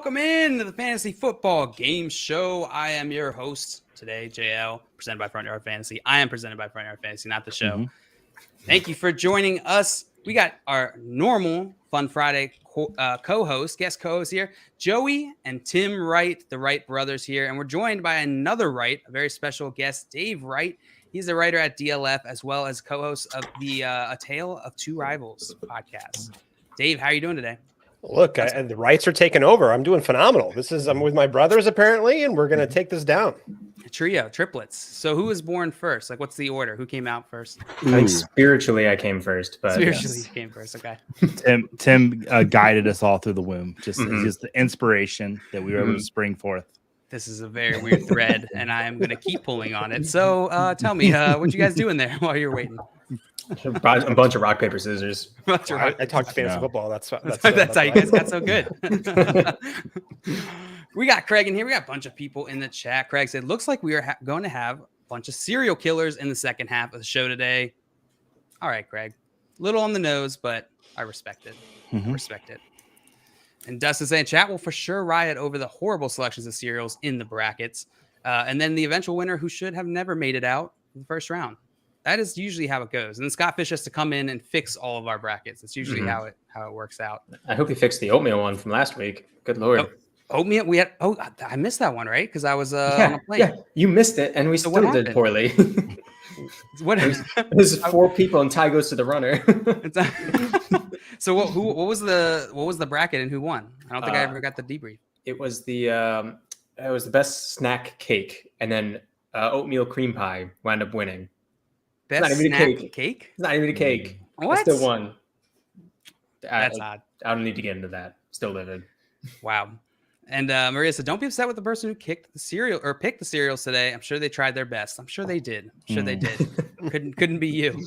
welcome in to the Fantasy Football Game Show. I am your host today, JL, presented by Front Yard Fantasy. I am presented by Front Yard Fantasy, not the show. Thank you for joining us. We got our normal Fun Friday guest co-host here, Joey and Tim Wright, the Wright brothers here. And we're joined by another Wright, a very special guest, Dave Wright. He's a writer at DLF as well as co-host of the A Tale of Two Rivals podcast. Dave, how are you doing today? Look, the Wrights are taking over. I'm doing phenomenal. I'm with my brothers apparently, and we're going to take this down. Trio, triplets. So who was born first? Like, what's the order? Who came out first? I think spiritually I came first. But spiritually you came first. Okay. Tim guided us all through the womb. Just the inspiration that we were able to spring forth. This is a very weird thread, and I am going to keep pulling on it. So tell me, what you guys doing there while you're waiting? A bunch of rock, paper, scissors. I talked fantasy football. That's how you guys got so good. We got Craig in here. We got a bunch of people in the chat. Craig said, looks like we are going to have a bunch of serial killers in the second half of the show today. All right, Craig. Little on the nose, but I respect it. I respect it. And Dustin saying, chat will for sure riot over the horrible selections of cereals in the brackets. And then the eventual winner who should have never made it out in the first round. That is usually how it goes. And then Scott Fish has to come in and fix all of our brackets. That's usually how it works out. I hope he fixed the oatmeal one from last week. Good Lord. Oatmeal. I missed that one, right? Because I was on a plane. Yeah, you missed it, and we still did poorly. What? There's 4 people, and tie goes to the runner. So what was the bracket and who won? I don't think I ever got the debrief. It was the best snack cake, and then oatmeal cream pie wound up winning. Best snack cake? It's not even a cake. What? I still won. That's odd. I don't need to get into that. Still livid. Wow. And Maria said, don't be upset with the person who picked the cereals today. I'm sure they tried their best. I'm sure they did. Couldn't be you.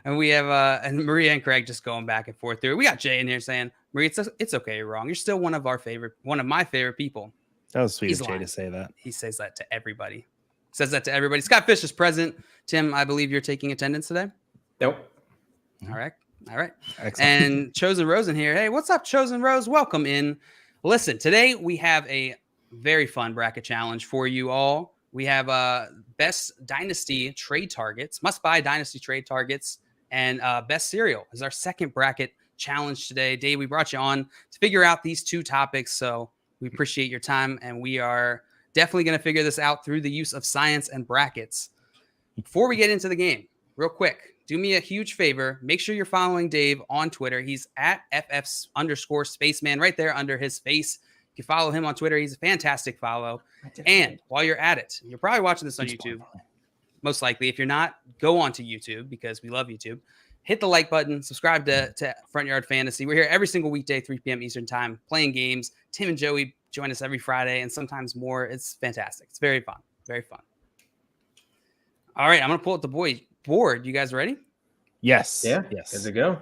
And we have and Maria and Craig just going back and forth through. We got Jay in here saying, Maria, it's okay, you're wrong. You're still one of my favorite people. That was sweet of Jay to say that. He says that to everybody. Says that to everybody. Scott Fish is present. Tim, I believe you're taking attendance today. Nope. All right. Excellent. And Chosen Rose in here. Hey, what's up, Chosen Rose? Welcome in. Listen, today we have a very fun bracket challenge for you all. We have best Dynasty Trade Targets, must-buy Dynasty Trade Targets, and best cereal is our second bracket challenge today. Dave, we brought you on to figure out these two topics, so we appreciate your time, and we are definitely going to figure this out through the use of science and brackets. Before we get into the game, real quick, do me a huge favor. Make sure you're following Dave on Twitter. He's at FF_Spaceman right there under his face. You can follow him on Twitter. He's a fantastic follow. And while you're at it, you're probably watching this on YouTube. Most likely. If you're not, go on to YouTube because we love YouTube. Hit the like button. Subscribe to Front Yard Fantasy. We're here every single weekday, 3 p.m. Eastern time, playing games. Tim and Joey join us every Friday and sometimes more. It's fantastic. It's very fun. Very fun. All right. I'm going to pull up the board. You guys ready? Yes. Yeah. Yes. Good to go.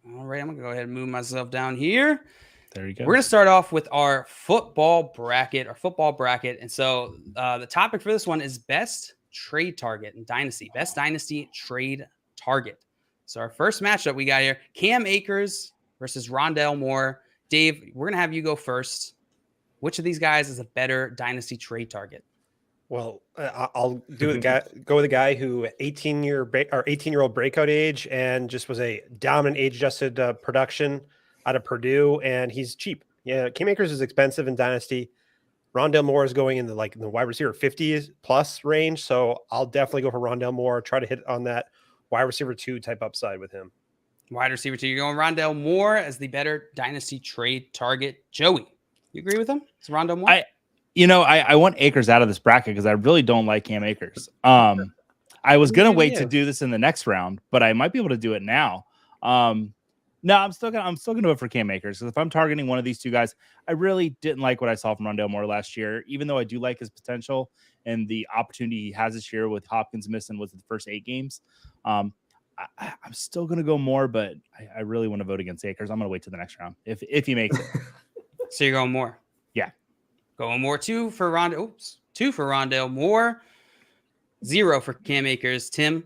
All right. I'm going to go ahead and move myself down here. There you go. We're going to start off with our football bracket. And so the topic for this one is best trade target in Dynasty. Best Dynasty trade target. So our first matchup we got here, Cam Akers versus Rondell Moore. Dave, we're going to have you go first. Which of these guys is a better Dynasty trade target? Well, I'll go with the guy who 18-year-old breakout age and just was a dominant age-adjusted production out of Purdue, and he's cheap. Yeah, Cam Akers is expensive in Dynasty. Rondell Moore is going in the wide receiver 50 plus range, so I'll definitely go for Rondell Moore. Try to hit on that wide receiver 2 type upside with him. Wide receiver 2, you're going Rondell Moore as the better Dynasty trade target. Joey, you agree with him? It's Rondell Moore. I want Akers out of this bracket because I really don't like Cam Akers. I was gonna wait to do this in the next round, but I might be able to do it now. No, I'm still gonna vote for Cam Akers. Because if I'm targeting one of these two guys, I really didn't like what I saw from Rondell Moore last year, even though I do like his potential and the opportunity he has this year with Hopkins missing was the first 8 games. I'm still gonna go Moore, but I really want to vote against Akers. I'm gonna wait till the next round if he makes it. So you're going Moore. Yeah. Going Moore. 2 for Rondell Moore. 0 for Cam Akers. Tim,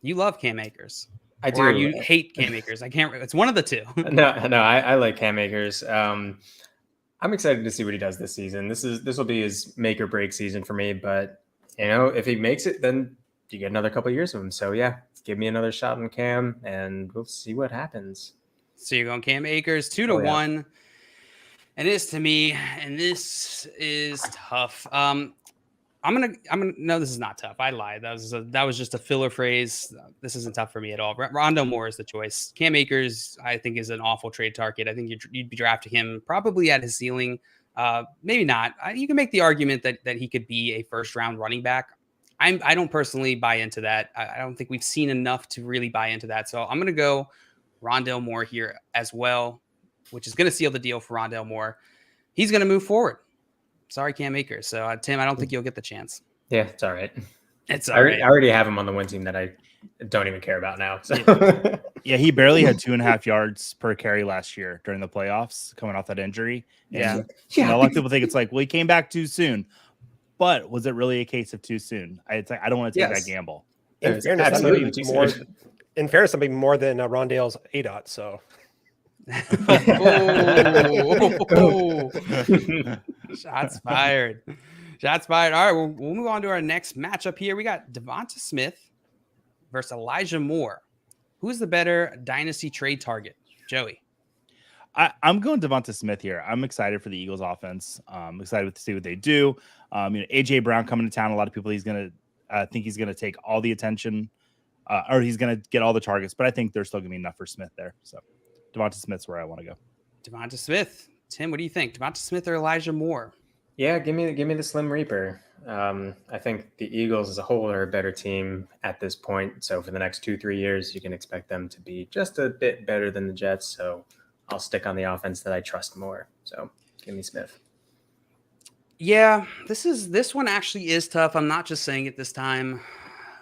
you love Cam Akers. I do. Or you hate Cam Akers? I can't. It's one of the two. No, I like Cam Akers. I'm excited to see what he does this season. This will be his make or break season for me. But if he makes it, then you get another couple of years of him. So yeah, give me another shot on Cam, and we'll see what happens. So you're going Cam Akers 2-1, and it is to me, and this is tough. I'm gonna no, this is not tough. I lied. That was just a filler phrase. This isn't tough for me at all. Rondell Moore is the choice. Cam Akers, I think, is an awful trade target. I think you'd be drafting him probably at his ceiling. Maybe not. You can make the argument that he could be a first round running back. I don't personally buy into that. I don't think we've seen enough to really buy into that. So I'm gonna go Rondell Moore here as well, which is gonna seal the deal for Rondell Moore. He's gonna move forward. Sorry, Cam Akers. So, Tim, I don't think you'll get the chance. Yeah, it's all right. It's all right. I already have him on the win team that I don't even care about now. So. Yeah, he barely had 2.5 yards per carry last year during the playoffs, coming off that injury. And, a lot of people think it's like, well, he came back too soon. But was it really a case of too soon? I don't want to take that gamble. In fairness, something more than Rondale's ADOT. So. Shots fired. All right, we'll move on to our next matchup here. We got Devonta Smith versus Elijah Moore. Who's the better dynasty trade target? Joey. I'm going Devonta Smith here. I'm excited for the Eagles offense. I'm excited to see what they do. AJ Brown coming to town. A lot of people think he's gonna take all the attention, or he's gonna get all the targets. But I think there's still gonna be enough for Smith there. So Devonta Smith's where I want to go. Devonta Smith. Tim, what do you think? Devonta Smith or Elijah Moore? Yeah, give me the Slim Reaper. I think the Eagles as a whole are a better team at this point. So for the next 2-3 years, you can expect them to be just a bit better than the Jets. So I'll stick on the offense that I trust more. So give me Smith. Yeah, this one actually is tough. I'm not just saying it this time.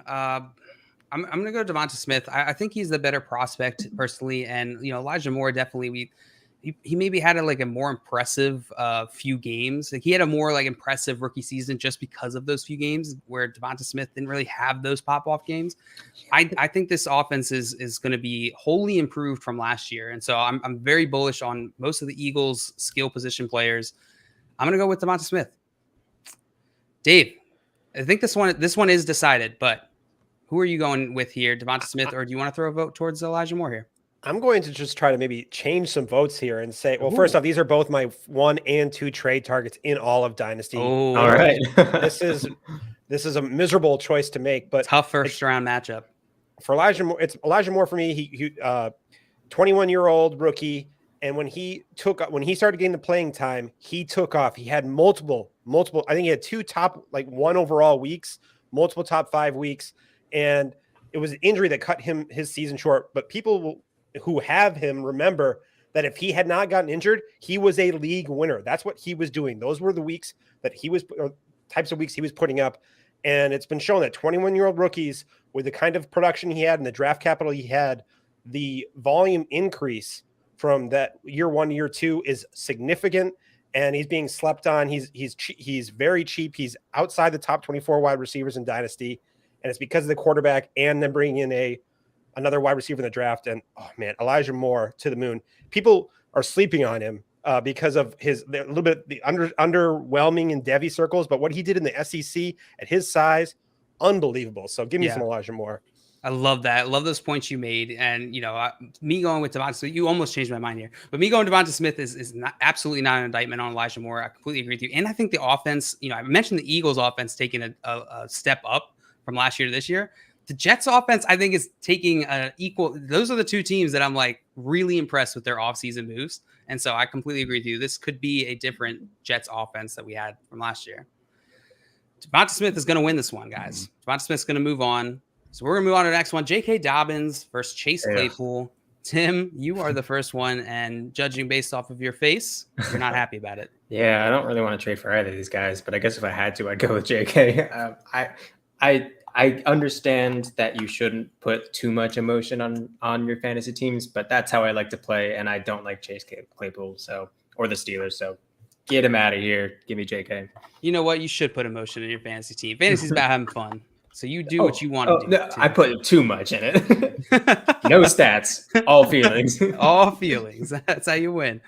I'm going to go Devonta Smith. I think he's the better prospect personally. And, Elijah Moore, definitely, he maybe had a more impressive few games. Like he had a more impressive rookie season just because of those few games where Devonta Smith didn't really have those pop-off games. I think this offense is going to be wholly improved from last year. And so I'm very bullish on most of the Eagles skill position players. I'm going to go with Devonta Smith. Dave, I think this one is decided, but who are you going with here, Devonta Smith, or do you want to throw a vote towards Elijah Moore here? I'm going to just try to maybe change some votes here and say, well, first off, these are both my 1 and 2 trade targets in all of Dynasty. Oh, all right. This is a miserable choice to make, but tough first round matchup for Elijah Moore. It's Elijah Moore for me. He 21-year-old rookie, and when he started getting the playing time, he took off. He had multiple. I think he had 2 top 1 overall weeks, multiple top 5 weeks. And it was an injury that cut his season short. But people who have him remember that if he had not gotten injured, he was a league winner. That's what he was doing. Those were the weeks that types of weeks he was putting up. And it's been shown that 21-year-old rookies with the kind of production he had and the draft capital he had, the volume increase from that year 1 to year 2 is significant. And he's being slept on. He's very cheap. He's outside the top 24 wide receivers in Dynasty. And it's because of the quarterback and then bringing in another wide receiver in the draft. And, oh, man, Elijah Moore to the moon. People are sleeping on him because of the underwhelming in Devy circles. But what he did in the SEC at his size, unbelievable. So give me some Elijah Moore. I love that. I love those points you made. And, me going with Devonta Smith, you almost changed my mind here. But me going Devonta Smith is absolutely not an indictment on Elijah Moore. I completely agree with you. And I think the offense, I mentioned the Eagles offense taking a step up from last year to this year. The Jets offense, I think, is taking equal. Those are the 2 teams that I'm really impressed with their offseason moves. And so I completely agree with you. This could be a different Jets offense that we had from last year. Devonta Smith is going to win this one, guys. Devonta Smith's going to move on. So we're going to move on to the next one. J.K. Dobbins versus Chase Claypool. Tim, you are the first one, and judging based off of your face, you're not happy about it. Yeah, I don't really want to trade for either of these guys, but I guess if I had to, I'd go with J.K. I understand that you shouldn't put too much emotion on your fantasy teams, but that's how I like to play, and I don't like Chase Claypool or the Steelers, so get him out of here. Give me JK. You know what? You should put emotion in your fantasy team. Fantasy's about having fun. So you do what you want to do. No, I put too much in it. You got No stats, all feelings. All feelings. That's how you win.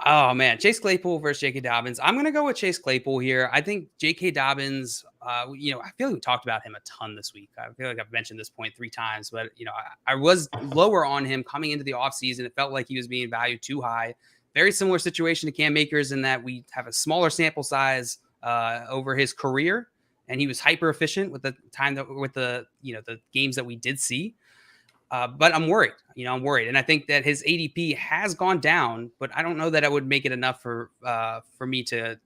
Oh man, Chase Claypool versus J.K. Dobbins. I'm gonna go with Chase Claypool here. I think J.K. Dobbins. I feel like we talked about him a ton this week. I feel like I've mentioned this point 3 times, but I was lower on him coming into the offseason. It felt like he was being valued too high. Very similar situation to Cam Akers in that we have a smaller sample size over his career, and he was hyper efficient with the time the games that we did see. But I'm worried, and I think that his ADP has gone down, but I don't know that I would make it enough for me to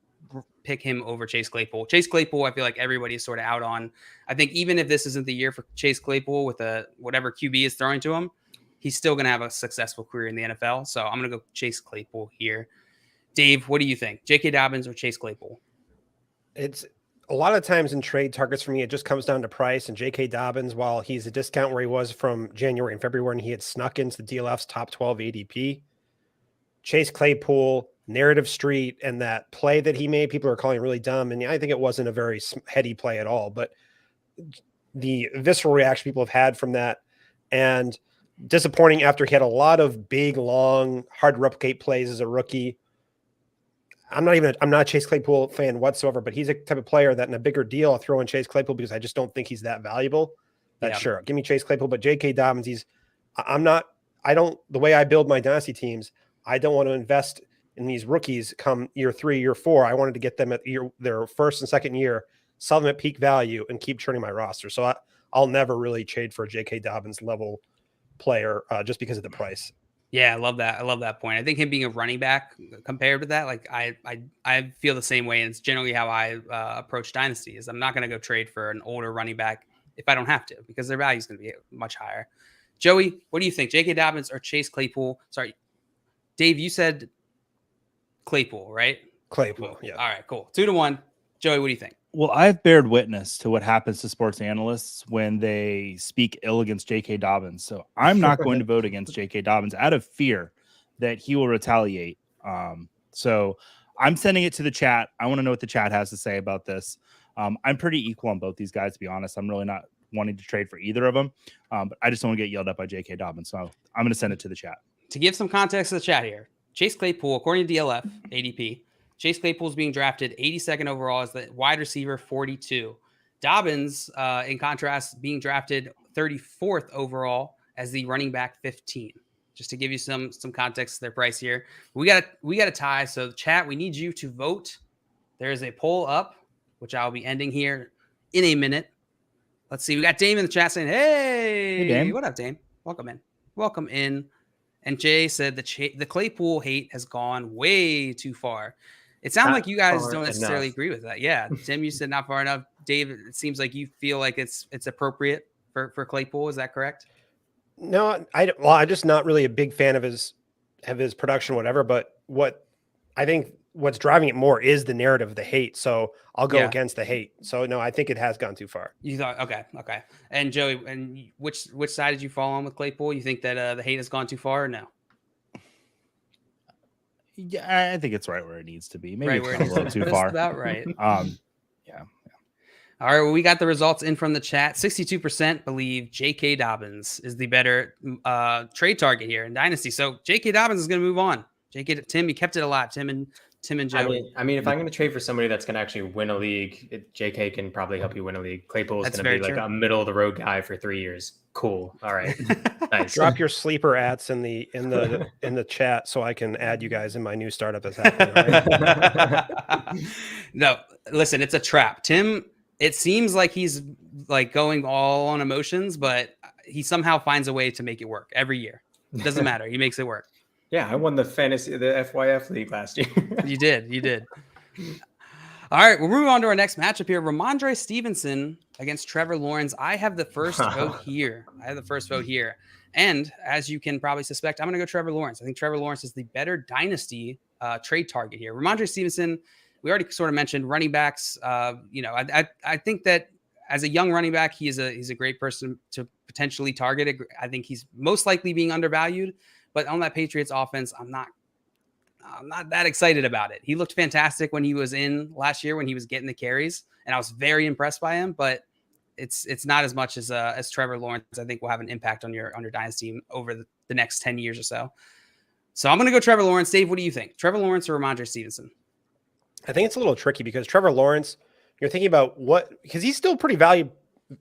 pick him over Chase Claypool. Chase Claypool, I feel like everybody is sort of out on. I think even if this isn't the year for Chase Claypool with whatever QB is throwing to him, he's still going to have a successful career in the NFL. So I'm going to go Chase Claypool here. Dave, what do you think? J.K. Dobbins or Chase Claypool? It's a lot of times in trade targets for me, it just comes down to price. And J.K. Dobbins, while he's a discount where he was from January and February, and he had snuck into the DLF's top 12 ADP, Chase Claypool, narrative street, and that play that he made, people are calling really dumb. And I think it wasn't a very heady play at all, but the visceral reaction people have had from that, and disappointing after he had a lot of big, long, hard to replicate plays as a rookie. I'm not a Chase Claypool fan whatsoever, but he's a type of player that in a bigger deal, I'll throw in Chase Claypool because I just don't think he's that valuable. Sure, give me Chase Claypool, but J.K. Dobbins, the way I build my dynasty teams, I don't want to invest in these rookies come year 3, year 4. I wanted to get them at their first and second year, sell them at peak value, and keep churning my roster. So I'll never really trade for a J.K. Dobbins level player just because of the price. Yeah, I love that. I love that point. I think him being a running back compared to that, like I feel the same way. And it's generally how I approach dynasty is I'm not going to go trade for an older running back if I don't have to, because their value is going to be much higher. Joey, what do you think? J.K. Dobbins or Chase Claypool? Sorry, Dave, you said Claypool, right? Claypool, yeah. All right, cool. 2-1. Joey, what do you think? Well, I've bared witness to what happens to sports analysts when they speak ill against J.K. Dobbins. So I'm not going to vote against J.K. Dobbins out of fear that he will retaliate. So I'm sending it to the chat. I want to know what the chat has to say about this. I'm pretty equal on both these guys, to be honest. I'm really not wanting to trade for either of them. But I just don't want to get yelled at by J.K. Dobbins. So I'm going to send it to the chat. To give some context to the chat here, Chase Claypool, according to DLF, ADP, Chase Claypool is being drafted 82nd overall as the wide receiver 42. Dobbins, in contrast, being drafted 34th overall as the running back 15. Just to give you some context to their price here. We got a tie. So chat, we need you to vote. There is a poll up, which I'll be ending here in a minute. Let's see. We got Dame in the chat saying, hey Dame. What up, Dame? Welcome in. And Jay said the Claypool hate has gone way too far. It sounds like you guys don't necessarily agree with that. Yeah. Tim, you said not far enough. Dave, it seems like you feel like it's appropriate for Claypool. Is that correct? No, I'm just not really a big fan of his production, whatever. But I think what's driving it more is the narrative of the hate. So I'll go against the hate. So no, I think it has gone too far. You thought, okay. And Joey, and which side did you fall on with Claypool? You think that the hate has gone too far or no? Yeah, I think it's right where it needs to be. Maybe it's gone a little too far. About right. Yeah. All right. Well, we got the results in from the chat. 62% believe J.K. Dobbins is the better trade target here in Dynasty. So J.K. Dobbins is going to move on. Tim, you kept it alive. Tim and Joey. I mean, if I'm going to trade for somebody that's going to actually win a league, J.K. can probably help you win a league. Claypool is going to be like a middle of the road guy for 3 years. Cool. All right. Nice. Drop your sleeper ads in the chat so I can add you guys in my new startup that's happening. Right? No, listen, it's a trap. Tim, it seems like he's like going all on emotions, but he somehow finds a way to make it work every year. It doesn't matter. He makes it work. Yeah, I won the FYF league last year. You did. All right, we'll move on to our next matchup here. Rhamondre Stevenson against Trevor Lawrence. I have the first vote here. And as you can probably suspect, I'm going to go Trevor Lawrence. I think Trevor Lawrence is the better dynasty trade target here. Rhamondre Stevenson, we already sort of mentioned running backs. I think that as a young running back, he's a great person to potentially target. I think he's most likely being undervalued. But on that Patriots offense, I'm not that excited about it. He looked fantastic when he was in last year when he was getting the carries, and I was very impressed by him. But it's not as much as Trevor Lawrence. I think will have an impact on your dynasty over the next 10 years or so. So I'm going to go Trevor Lawrence. Dave, what do you think? Trevor Lawrence or Rhamondre Stevenson? I think it's a little tricky because Trevor Lawrence, you're thinking about because he's still pretty valued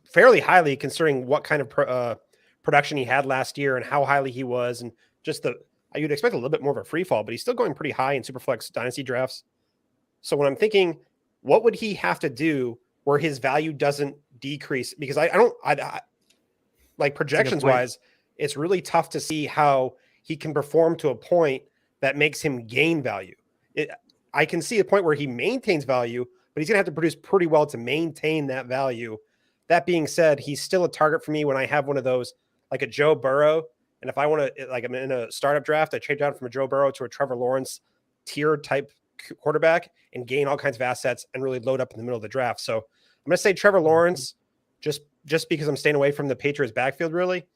fairly highly considering what kind of production he had last year and how highly he was, and just you'd expect a little bit more of a free fall, but he's still going pretty high in Superflex dynasty drafts. So when I'm thinking, what would he have to do where his value doesn't decrease? Because I like projections wise, it's really tough to see how he can perform to a point that makes him gain value. I can see a point where he maintains value, but he's going to have to produce pretty well to maintain that value. That being said, he's still a target for me when I have one of those, like a Joe Burrow. And if I want to, like I'm in a startup draft, I trade down from a Joe Burrow to a Trevor Lawrence tier type quarterback and gain all kinds of assets and really load up in the middle of the draft. So I'm going to say Trevor Lawrence just because I'm staying away from the Patriots backfield, really.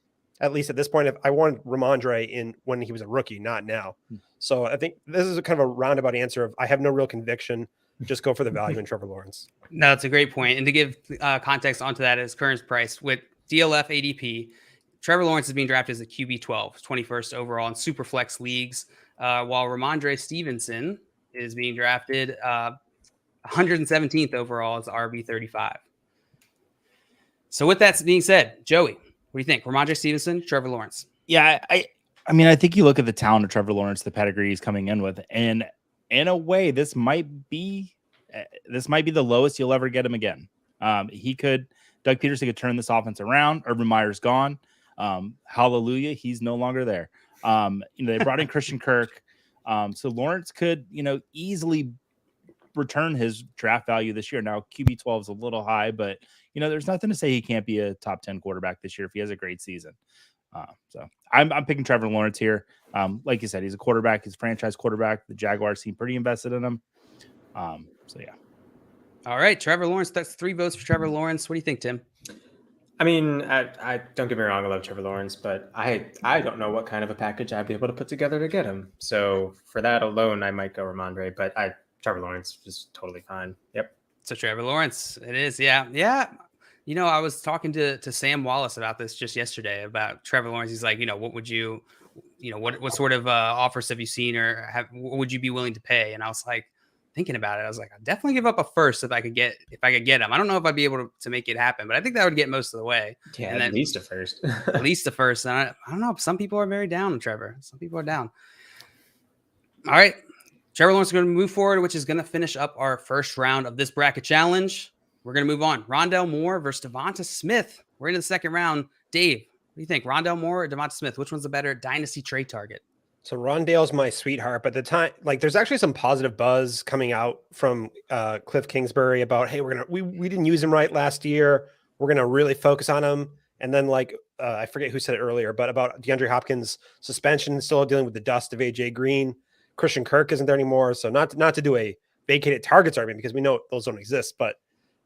At least at this point, if I wanted Rhamondre when he was a rookie, not now. So I think this is a kind of a roundabout answer of I have no real conviction. Just go for the value in Trevor Lawrence. No, that's a great point. And to give context onto that, his current price with DLF ADP, Trevor Lawrence is being drafted as a QB 12, 21st overall in Superflex leagues, while Rhamondre Stevenson is being drafted 117th overall as RB 35. So with that being said, Joey, what do you think? Rhamondre Stevenson, Trevor Lawrence? Yeah, I mean, I think you look at the talent of Trevor Lawrence, the pedigree he's coming in with, and in a way, this might be the lowest you'll ever get him again. Doug Peterson could turn this offense around. Urban Meyer's gone. Hallelujah, he's no longer there. They brought in Christian Kirk. So Lawrence could, easily return his draft value this year. Now QB 12 is a little high, but there's nothing to say he can't be a top 10 quarterback this year if he has a great season. So I'm picking Trevor Lawrence here. Like you said, he's a quarterback, he's a franchise quarterback. The Jaguars seem pretty invested in him. So yeah. All right, Trevor Lawrence. That's 3 votes for Trevor Lawrence. What do you think, Tim? I mean, I don't get me wrong, I love Trevor Lawrence, but I don't know what kind of a package I'd be able to put together to get him. So for that alone, I might go Rhamondre, but Trevor Lawrence is totally fine. Yep. So Trevor Lawrence, it is. Yeah. Yeah. I was talking to Sam Wallace about this just yesterday about Trevor Lawrence. He's like, what would you, what sort of offers have you seen or what would you be willing to pay? And I was like, thinking about it, I was like, I'd definitely give up a first if I could get him. I don't know if I'd be able to make it happen, but I think that would get most of the way. Yeah, and at least a first. At least a first. And I don't know. Some people are very down on Trevor. Some people are down. All right. Trevor Lawrence is going to move forward, which is going to finish up our first round of this bracket challenge. We're going to move on. Rondell Moore versus Devonta Smith. We're into the second round. Dave, what do you think? Rondell Moore or Devonta Smith? Which one's the better dynasty trade target? So Rondale's my sweetheart, but there's actually some positive buzz coming out from Cliff Kingsbury about, hey, we didn't use him right last year. We're gonna really focus on him. And then I forget who said it earlier, but about DeAndre Hopkins' suspension, still dealing with the dust of AJ Green. Christian Kirk isn't there anymore, so not to do a vacated targets argument because we know those don't exist. But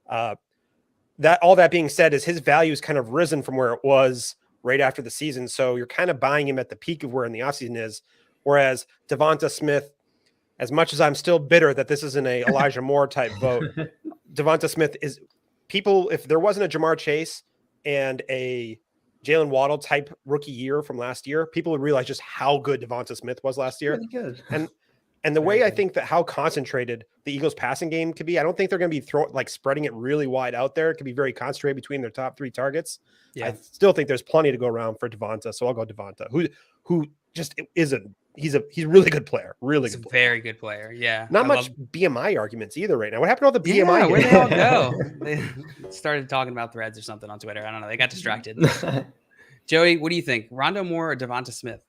that being said, is his value has kind of risen from where it was right after the season. So you're kind of buying him at the peak of where in the offseason is. Whereas Devonta Smith, as much as I'm still bitter that this isn't a Elijah Moore type vote, Devonta Smith is people. If there wasn't a Jamar Chase and a Jalen Waddle type rookie year from last year, people would realize just how good Devonta Smith was last year. Really good. And the way I think that how concentrated the Eagles passing game could be, I don't think they're going to be spreading it really wide out there. It could be very concentrated between their top 3 targets. Yeah. I still think there's plenty to go around for Devonta. So I'll go Devonta, who just isn't. He's a really good player. Really good player. Very good player. Yeah. Not much BMI arguments either right now. What happened to all the BMI? Yeah, where'd they all go? They started talking about threads or something on Twitter. I don't know. They got distracted. Joey, what do you think? Rondell Moore or Devonta Smith?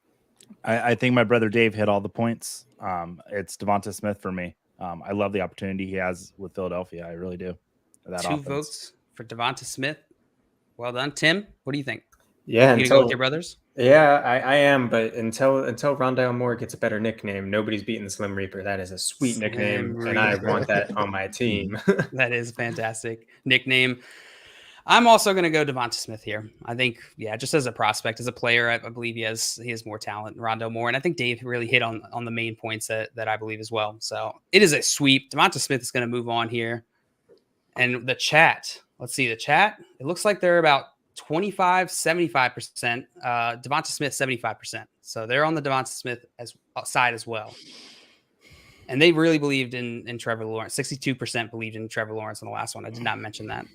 I think my brother Dave hit all the points. It's Devonta Smith for me. I love the opportunity he has with Philadelphia. I really do. That 2 votes for Devonta Smith. Well done. Tim, what do you think? Yeah. You go with your brothers? Yeah, I am. But until Rondell Moore gets a better nickname, nobody's beating the Slim Reaper. That is a sweet nickname, and I want that on my team. That is a fantastic nickname. I'm also going to go Devonta Smith here. I think, just as a prospect, as a player, I believe he has more talent than Rondell Moore. And I think Dave really hit on the main points that I believe as well. So it is a sweep. Devonta Smith is going to move on here. And the chat Let's see the chat. It looks like they're about 25, 75%. Devonta Smith, 75%. So they're on the Devonta Smith side as well. And they really believed in Trevor Lawrence. 62% believed in Trevor Lawrence on the last one. I did not mention that.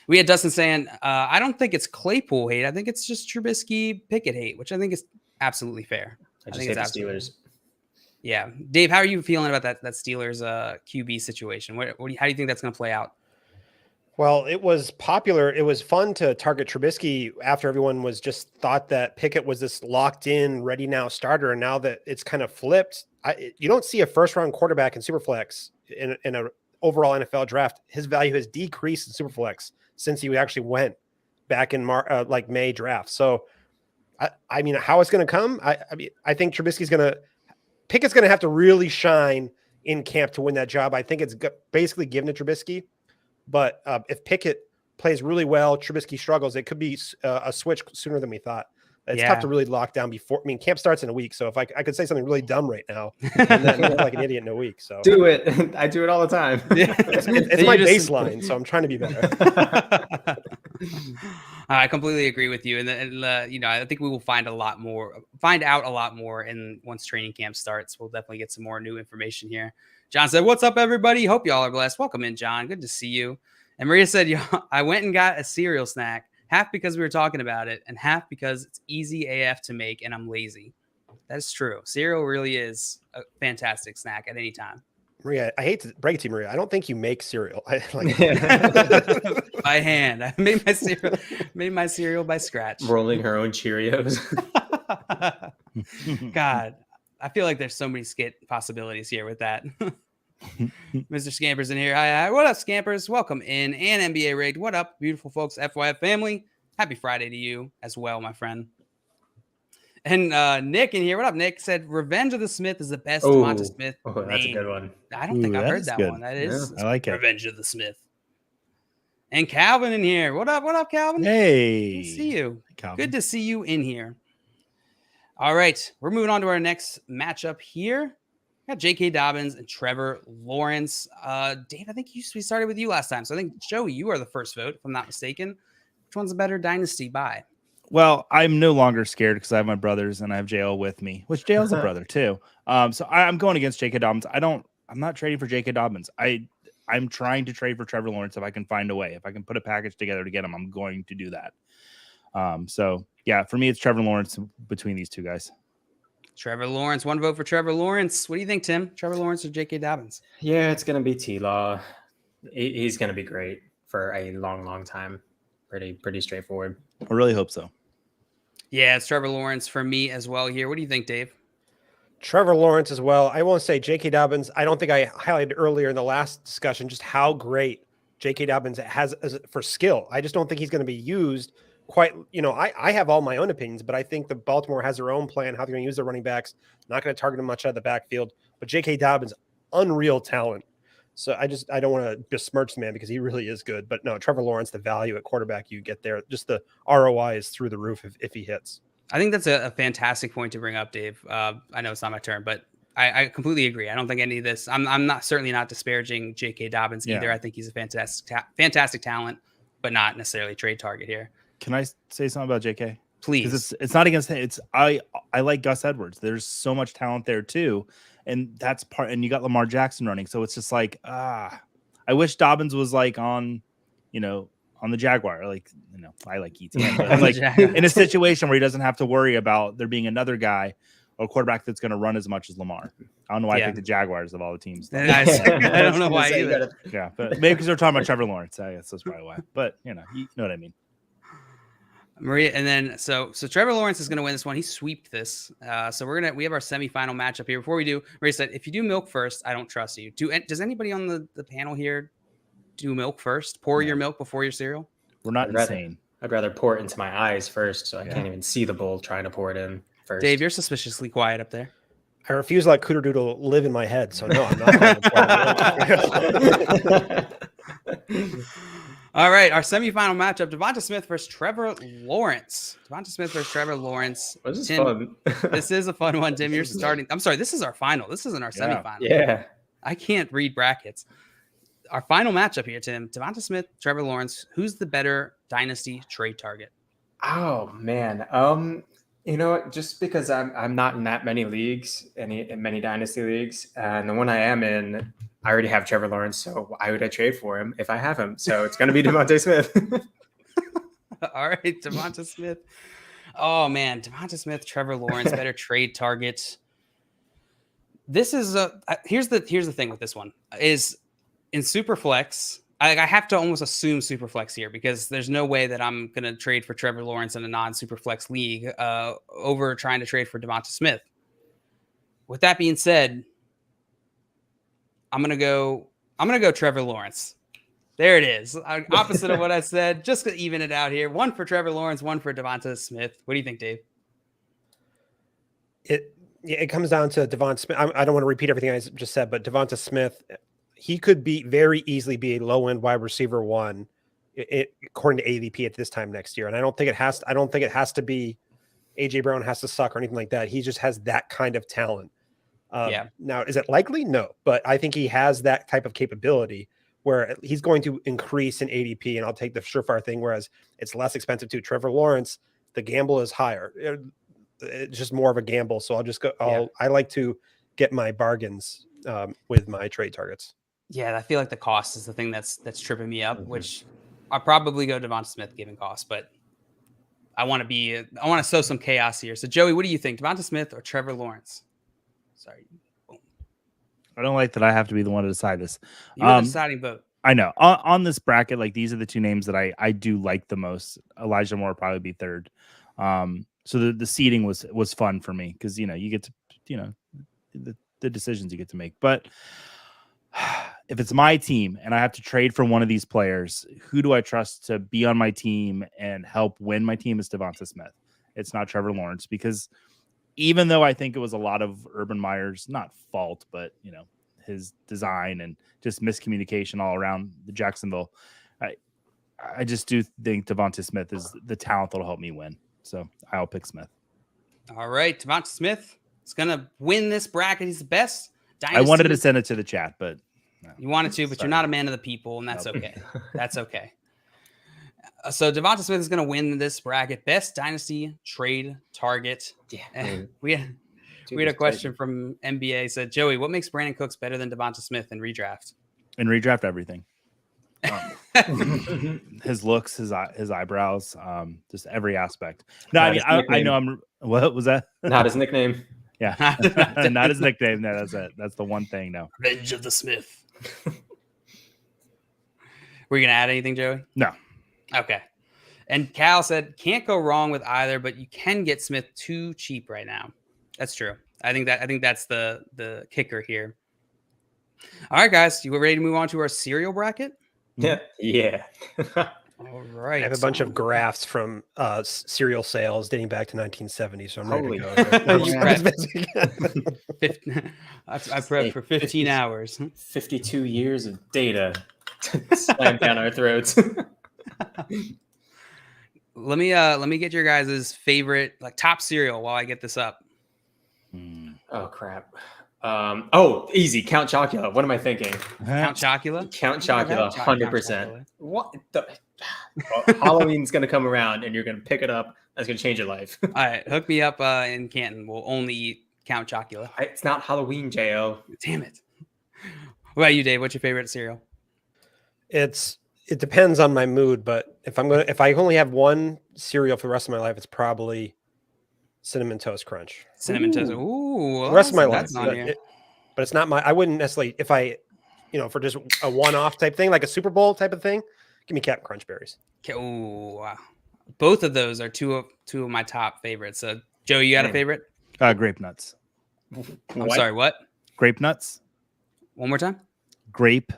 We had Dustin saying, I don't think it's Claypool hate. I think it's just Trubisky Pickett hate, which I think is absolutely fair. I just hate the Steelers. Yeah. Dave, how are you feeling about that Steelers QB situation? How do you think that's going to play out? Well, it was popular. It was fun to target Trubisky after everyone was just thought that Pickett was this locked in, ready now starter. And now that it's kind of flipped, you don't see a first round quarterback in Superflex in an overall NFL draft. His value has decreased in Superflex since he actually went back in May draft. So, I mean, how it's going to come? I think Pickett's going to have to really shine in camp to win that job. I think it's basically given to Trubisky. But if Pickett plays really well, Trubisky struggles, it could be a switch sooner than we thought. It's tough to really lock down before. I mean, camp starts in a week. So if I could say something really dumb right now, and then look like an idiot in a week. So do it. I do it all the time. Yeah. It's my baseline. So I'm trying to be better. I completely agree with you. And I think we will find out a lot more once training camp starts. We'll definitely get some more new information here. John said, "What's up, everybody? Hope y'all are blessed. Welcome in, John. Good to see you." And Maria said, I went and got a cereal snack, half because we were talking about it and half because it's easy AF to make and I'm lazy. That is true. Cereal really is a fantastic snack at any time. Maria, I hate to break it to you, Maria. I don't think you make cereal. By hand. I made my cereal by scratch. Rolling her own Cheerios. God, I feel like there's so many skit possibilities here with that. Mr. Scamper's in here. Hi. What up, Scampers? Welcome in. And NBA Rigged. What up, beautiful folks? FYF family. Happy Friday to you as well, my friend. And Nick in here. What up, Nick? Said Revenge of the Smith is the best Devonta Smith name. That's a good one. I don't think I've heard that one. That is, I like it. Revenge of the Smith. And Calvin in here. What up, Calvin? Hey. Good to see you. Calvin. Good to see you in here. All right. We're moving on to our next matchup here. We got J.K. Dobbins and Trevor Lawrence. Dave, I think we started with you last time. So I think, Joey, you are the first vote, if I'm not mistaken. Which one's a better dynasty buy? Well, I'm no longer scared because I have my brothers and I have JL with me, which JL's a brother too. So I'm going against J.K. Dobbins. I'm not trading for J.K. Dobbins. I'm trying to trade for Trevor Lawrence if I can find a way. If I can put a package together to get him, I'm going to do that. So yeah, for me, it's Trevor Lawrence between these two guys. Trevor Lawrence, one vote for Trevor Lawrence. What do you think, Tim? Trevor Lawrence or J.K. Dobbins? Yeah, it's going to be T-Law. He's going to be great for a long, long time. Pretty straightforward. I really hope so. Yeah, it's Trevor Lawrence for me as well here. What do you think, Dave? Trevor Lawrence as well. I won't say J.K. Dobbins. I don't think I highlighted earlier in the last discussion just how great J.K. Dobbins has for skill. I just don't think he's going to be used quite. I have all my own opinions, but I think the Baltimore has their own plan, how they're going to use their running backs. Not going to target him much out of the backfield. But J.K. Dobbins, unreal talent. So I don't want to besmirch the man because he really is good. But no, Trevor Lawrence, the value at quarterback you get there, just the ROI is through the roof if he hits. I think that's a fantastic point to bring up, Dave. I know it's not my turn, but I completely agree. I don't think any of this. I'm certainly not disparaging J.K. Dobbins either. I think he's a fantastic talent, but not necessarily a trade target here. Can I say something about J.K.? Please. Because it's not against him. I like Gus Edwards. There's so much talent there too, and that's part. And you got Lamar Jackson running, so it's just like I wish Dobbins was like on the Jaguar. Like I like ETN, but like in a situation where he doesn't have to worry about there being another guy or quarterback that's going to run as much as Lamar. I don't know why I picked the Jaguars of all the teams. I don't know why either. Yeah, but maybe because they're talking about Trevor Lawrence. I guess that's probably why. But you know what I mean. Maria, and then so Trevor Lawrence is going to win this one. He sweeped this. So we have our semifinal matchup here. Before we do, Maria said, if you do milk first, I don't trust you. Does anybody on the panel here do milk first? Pour your milk before your cereal? We're not insane. I'd rather pour it into my eyes first, so I can't even see the bowl trying to pour it in first. Dave, you're suspiciously quiet up there. I refuse to let Cooter Doodle live in my head, so no, I'm not. All right, our semifinal matchup: Devonta Smith versus Trevor Lawrence. Devonta Smith versus Trevor Lawrence. This is Tim, fun. This is a fun one, Tim. You're starting. I'm sorry. This is our final. This isn't our semifinal. Yeah. I can't read brackets. our final matchup here, Tim. Devonta Smith, Trevor Lawrence. Who's the better dynasty trade target? Oh man. You know what? Just because I'm not in that many leagues, in many dynasty leagues, and the one I am in, I already have Trevor Lawrence. So why would I trade for him if I have him? So it's going to be Devonta Smith. All right, Devonta Smith. Oh man, Devonta Smith, Trevor Lawrence, better trade targets. This is here's the thing with this one is in Superflex. I have to almost assume Superflex here because there's no way that I'm going to trade for Trevor Lawrence in a non-Superflex league over trying to trade for Devonta Smith. With that being said, I'm gonna go Trevor Lawrence. There it is. Opposite of what I said, just to even it out here. One for Trevor Lawrence, one for Devonta Smith. What do you think, Dave? It comes down to Devonta Smith. I don't want to repeat everything I just said, but Devonta Smith, he could be very easily be a low end wide receiver one, according to ADP at this time next year. And I don't think it has to be AJ Brown has to suck or anything like that. He just has that kind of talent. Now, is it likely? No, but I think he has that type of capability where he's going to increase in ADP, and I'll take the surefire thing. Whereas it's less expensive too. Trevor Lawrence, the gamble is higher. It's just more of a gamble. So I'll just go. I like to get my bargains with my trade targets. Yeah, I feel like the cost is the thing that's tripping me up, which I'll probably go Devonta Smith given cost, but I want to sow some chaos here. So Joey, what do you think? Devonta Smith or Trevor Lawrence? Sorry. Boom. I don't like that I have to be the one to decide this. You're the deciding vote. I know. On this bracket, like these are the two names that I do like the most. Elijah Moore will probably be third. So the seeding was fun for me because you get to the decisions you get to make. But if it's my team and I have to trade for one of these players, who do I trust to be on my team and help win my team is Devonta Smith. It's not Trevor Lawrence because even though I think it was a lot of Urban Meyer's not fault, but his design and just miscommunication all around the Jacksonville, I just do think Devonta Smith is the talent that'll help me win. So I'll pick Smith. All right, Devonta Smith is gonna win this bracket. He's the best. I wanted to send it to the chat, but no. You wanted to, but you're not a man of the people, and that's okay. That's okay. So Devonta Smith is going to win this bracket. Best dynasty trade target. Yeah. We had a question from NBA. Said, Joey, what makes Brandon Cooks better than Devonta Smith in redraft? In redraft, everything. His looks, his eyebrows, just every aspect. No, I know I'm. What was that? Not his nickname. Yeah, not his nickname. No, that's it. That's the one thing. No. Revenge of the Smith. Were you gonna add anything, Joey? No. Okay. And Cal said, can't go wrong with either, but you can get Smith too cheap right now. That's true. I think that's the kicker here. All right, guys, you ready to move on to our cereal bracket? Yeah. All right. I have a bunch of graphs from cereal sales dating back to 1970, so I'm ready to go. I prepped for 15 hours. 52 years of data slammed down our throats. Let me get your guys' favorite top cereal while I get this up. Oh crap. Easy. Count Chocula. What am I thinking? Count Chocula? Count Chocula, 100%. What the? Halloween's going to come around and you're going to pick it up. That's going to change your life. All right. Hook me up in Canton. We'll only eat Count Chocula. It's not Halloween, J.O. Damn it. What about you, Dave? What's your favorite cereal? It depends on my mood, but if I only have one cereal for the rest of my life, it's probably Cinnamon Toast Crunch. Cinnamon Toast. Ooh. The rest of my life. But it's not I wouldn't necessarily, if I, for just a one-off type thing, like a Super Bowl type of thing, give me Captain Crunch berries. Ooh, wow. Both of those are two of my top favorites. So, Joe, you got a favorite? Grape nuts. I'm sorry, what? Grape nuts. One more time? Grape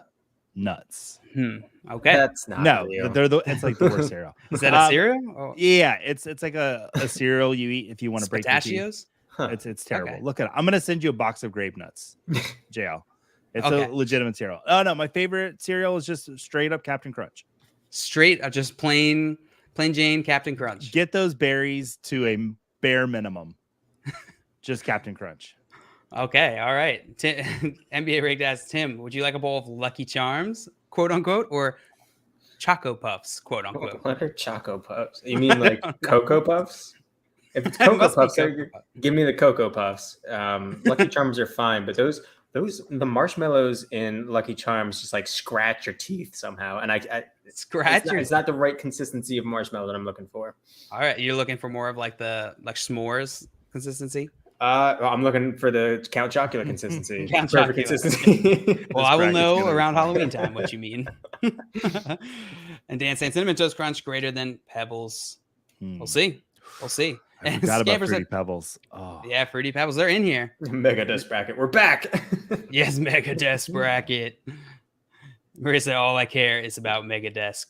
nuts. Okay. That's not real. It's like the worst cereal. Is that a cereal? Oh. Yeah, it's like a cereal you eat if you want to break your teeth. Pistachios? Huh. It's terrible. Okay. Look at it. I'm gonna send you a box of grape nuts, JL. It's a legitimate cereal. Oh no, my favorite cereal is just straight up Captain Crunch. Straight up, just plain Jane Captain Crunch. Get those berries to a bare minimum. Just Captain Crunch. Okay, all right. NBA Rigged asks Tim, would you like a bowl of Lucky Charms, quote unquote, or Choco Puffs, quote unquote? What are Choco Puffs? You mean like don't know. Cocoa Puffs? If it's It Cocoa must be Puffs, Cocoa Puffs. give me the Cocoa Puffs. Lucky Charms are fine, but the marshmallows in Lucky Charms just like scratch your teeth somehow, and it's not the right consistency of marshmallow that I'm looking for. All right, you're looking for more of like the s'mores consistency. I'm looking for the Count Chocula consistency. Count Perfect Chocula. consistency. Well, I will bracket's know gonna be around fun. Halloween time what you mean. And Dan saying Cinnamon Toast Crunch greater than Pebbles. We'll see. We'll see. I And forgot about Scamper Fruity said, Pebbles. Oh, yeah, Fruity Pebbles, they're in here. Mega Dust Bracket. We're back. Yes, Mega Desk bracket. Marissa said, all I care is About Mega Desk.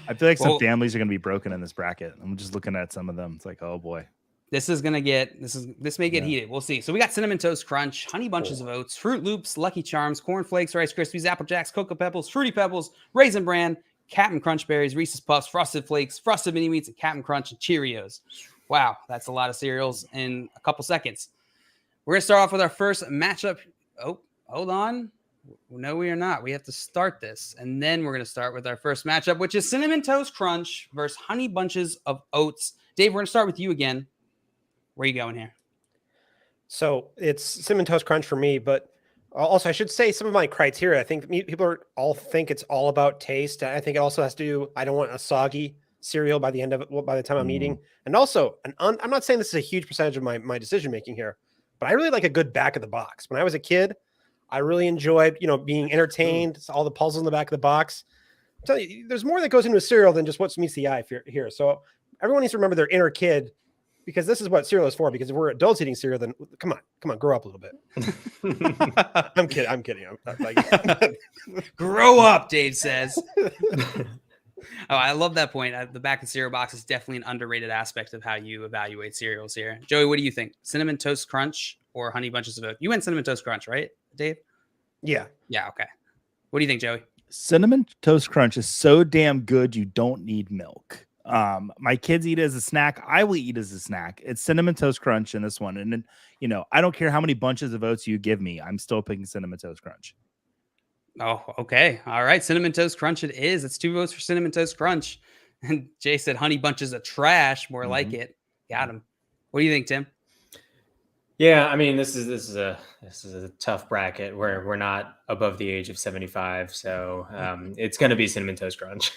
I feel like some Well- families are going to be broken in this bracket. I'm just looking at some of them. It's like, oh boy. This may get Yeah. heated. We'll see. So we got Cinnamon Toast Crunch, Honey Bunches of Oats, Fruit Loops, Lucky Charms, Corn Flakes, Rice Krispies, Apple Jacks, Cocoa Pebbles, Fruity Pebbles, Raisin Bran, Captain Crunch Berries, Reese's Puffs, Frosted Flakes, Frosted Mini Wheats, and Captain Crunch and Cheerios. Wow, that's a lot of cereals in a couple seconds. We're gonna start off with our first matchup. Oh, hold on. No, we are not. We have to start this, and then we're gonna start with our first matchup, which is Cinnamon Toast Crunch versus Honey Bunches of Oats. Dave, we're gonna start with you again. Where are you going here? So it's Cinnamon Toast Crunch for me, but also I should say some of my criteria. I think people all think it's all about taste. I think it also has to do. I don't want a soggy cereal by the end of it, by the time I'm eating. And also, I'm not saying this is a huge percentage of my decision making here, but I really like a good back of the box. When I was a kid, I really enjoyed, being entertained. All the puzzles in the back of the box. I'm telling you, there's more that goes into a cereal than just what meets the eye here. So everyone needs to remember their inner kid, because this is what cereal is for. Because if we're adults eating cereal, then come on, grow up a little bit. I'm kidding. I'm like, Grow up, Dave says. Oh, I love that point. The back of the cereal box is definitely an underrated aspect of how you evaluate cereals here. Joey, what do you think? Cinnamon Toast Crunch or Honey Bunches of Oats? You went Cinnamon Toast Crunch, right, Dave? yeah. Yeah, okay. What do you think, Joey? Cinnamon Toast Crunch is so damn good you don't need milk. My kids eat it as a snack. I will eat it as a snack. It's Cinnamon Toast Crunch in this one. And then, I don't care how many bunches of oats you give me. I'm still picking Cinnamon Toast Crunch. Oh, okay. All right. Cinnamon Toast Crunch it is. It's 2 votes for Cinnamon Toast Crunch. And Jay said Honey Bunches of trash. More like it. Got him. What do you think, Tim? Yeah, I mean, this is a tough bracket where we're not above the age of 75, so it's going to be Cinnamon Toast Crunch.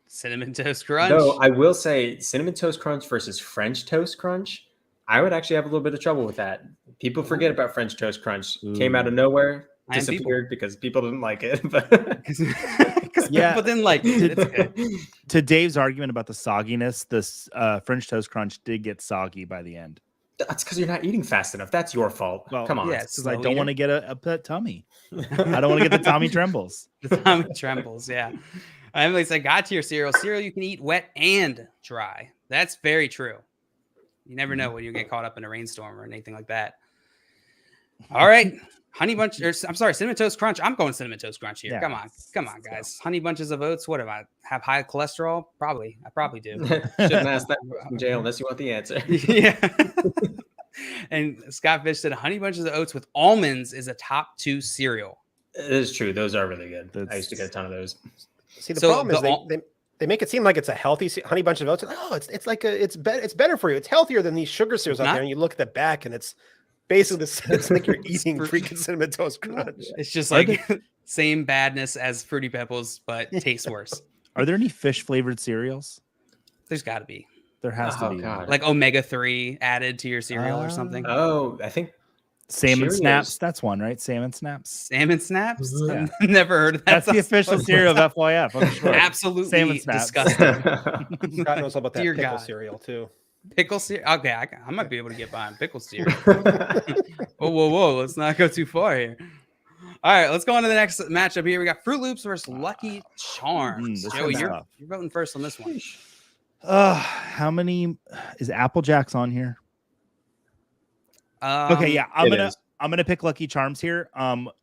Cinnamon Toast Crunch. Though I will say, Cinnamon Toast Crunch versus French Toast Crunch, I would actually have a little bit of trouble with that. People forget about French Toast Crunch. Came out of nowhere, disappeared because people didn't like it. Because Yeah. people didn't like it. It's good. To Dave's argument about the sogginess, this French Toast Crunch did get soggy by the end. That's because you're not eating fast enough. That's your fault. Well, Come on. yeah, Because I don't want to get a pet tummy. I don't want to get the Tommy Trembles. The Tommy Trembles, yeah. Emily said, got to your cereal. Cereal you can eat wet and dry. That's very true. You never know when you get caught up in a rainstorm or anything like that. All right. Cinnamon Toast Crunch. I'm going Cinnamon Toast Crunch here. Yeah. Come on, guys. Honey Bunches of Oats. What do I have? High cholesterol? Probably. I probably do. Shouldn't ask that in jail unless you want the answer. Yeah. And Scott Fish said Honey Bunches of Oats with almonds is a top 2 cereal. It is true. Those are really good. That's- I used to get a ton of those. See, the So problem is they make it seem like it's a healthy Honey Bunch of Oats. Oh, it's better for you. It's healthier than these sugar cereals out not. there. And you look at the back, and it's basically it's like you're eating freaking Cinnamon Toast Crunch. It's just like same badness as Fruity Pebbles, but tastes worse. Are there any fish flavored cereals? There's got to be There has to Oh, be. God. like omega-3 added to your cereal or something. Oh, I think Salmon Cheerios. Snaps. That's one, right? Salmon Snaps. Salmon Snaps? Yeah. I've never heard of that. That's the official cereal of FYF. I'm sure. Absolutely Salmon Snaps. disgusting. God knows all about that Dear pickle God. cereal too. Pickle cereal? Okay, I might be able to get behind pickle cereal. Whoa. Let's not go too far here. All right, let's go on to the next matchup here. We got Fruit Loops versus Lucky Charms. this Joey, one's you're tough. voting first on this one. How many is Apple Jacks on here? Okay, yeah, I'm gonna pick Lucky Charms here.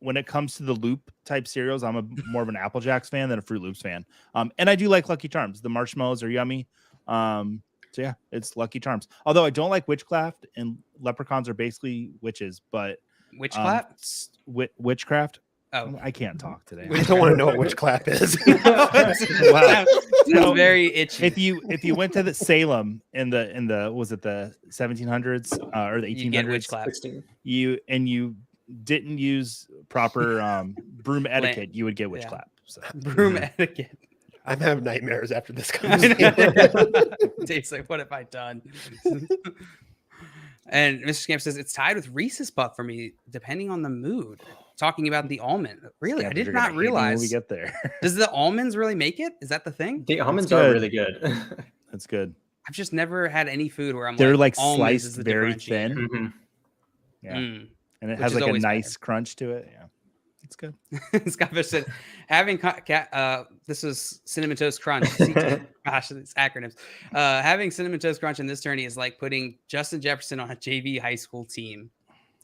When it comes to the loop type cereals, I'm more of an Apple Jacks fan than a Fruit Loops fan. And I do like Lucky Charms. The marshmallows are yummy. So yeah, it's Lucky Charms. Although I don't like witchcraft, and leprechauns are basically witches, but Witchcraft? witchcraft. Oh, I can't talk today. I don't want to know what witch clap is. Wow. Sounds very itchy. If you went to the Salem in the was it the 1700s or the You get witch 16. 1800s, clap. you didn't use proper broom etiquette, you would get witch Yeah. clap. So Broom etiquette. I'm having nightmares after this I know. conversation. Dave's like, what have I done? And Mr. Scamp says it's tied with Reese's Puff for me, depending on the mood. Talking about the almond. Really? I Scamp, did you're not gonna hate me when realize. we get there. Does the almonds really make it? Is that the thing? The almonds good. are really good. That's good. I've just never had any food where I'm They're like, like almonds is sliced the very differentiator. thin. Mhm. Yeah. Mm. And it Which has is like a always nice crunch to it. Yeah. It's good. Scott Fish said, having this was Cinnamon Toast Crunch. Gosh, it's acronyms. Having Cinnamon Toast Crunch in this tourney is like putting Justin Jefferson on a JV high school team.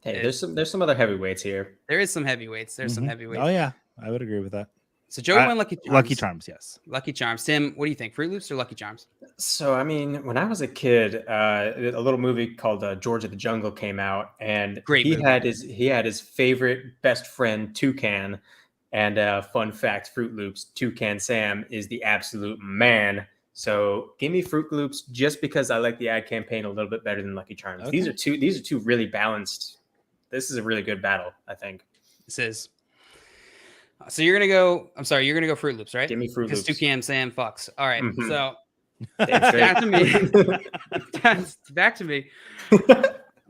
Hey, there's some other heavyweights here. There is some heavyweights. There's some Mhm. heavyweights. Oh yeah, I would agree with that. So Joey went Lucky Charms. Lucky Charms, yes. Lucky Charms. Tim, what do you think? Fruit Loops or Lucky Charms? So, I mean, when I was a kid, a little movie called George of the Jungle came out, and Great he movie. had his favorite best friend Toucan, and fun fact, Fruit Loops, Toucan Sam is the absolute man. So, give me Fruit Loops just because I like the ad campaign a little bit better than Lucky Charms. Okay. These are two really balanced. This is a really good battle, I think. This is. So you're gonna go. I'm sorry. You're gonna go Fruit Loops, right? Give me Fruit Because Loops. Toucan Sam fucks. All right. Mhm. So Damn back to me.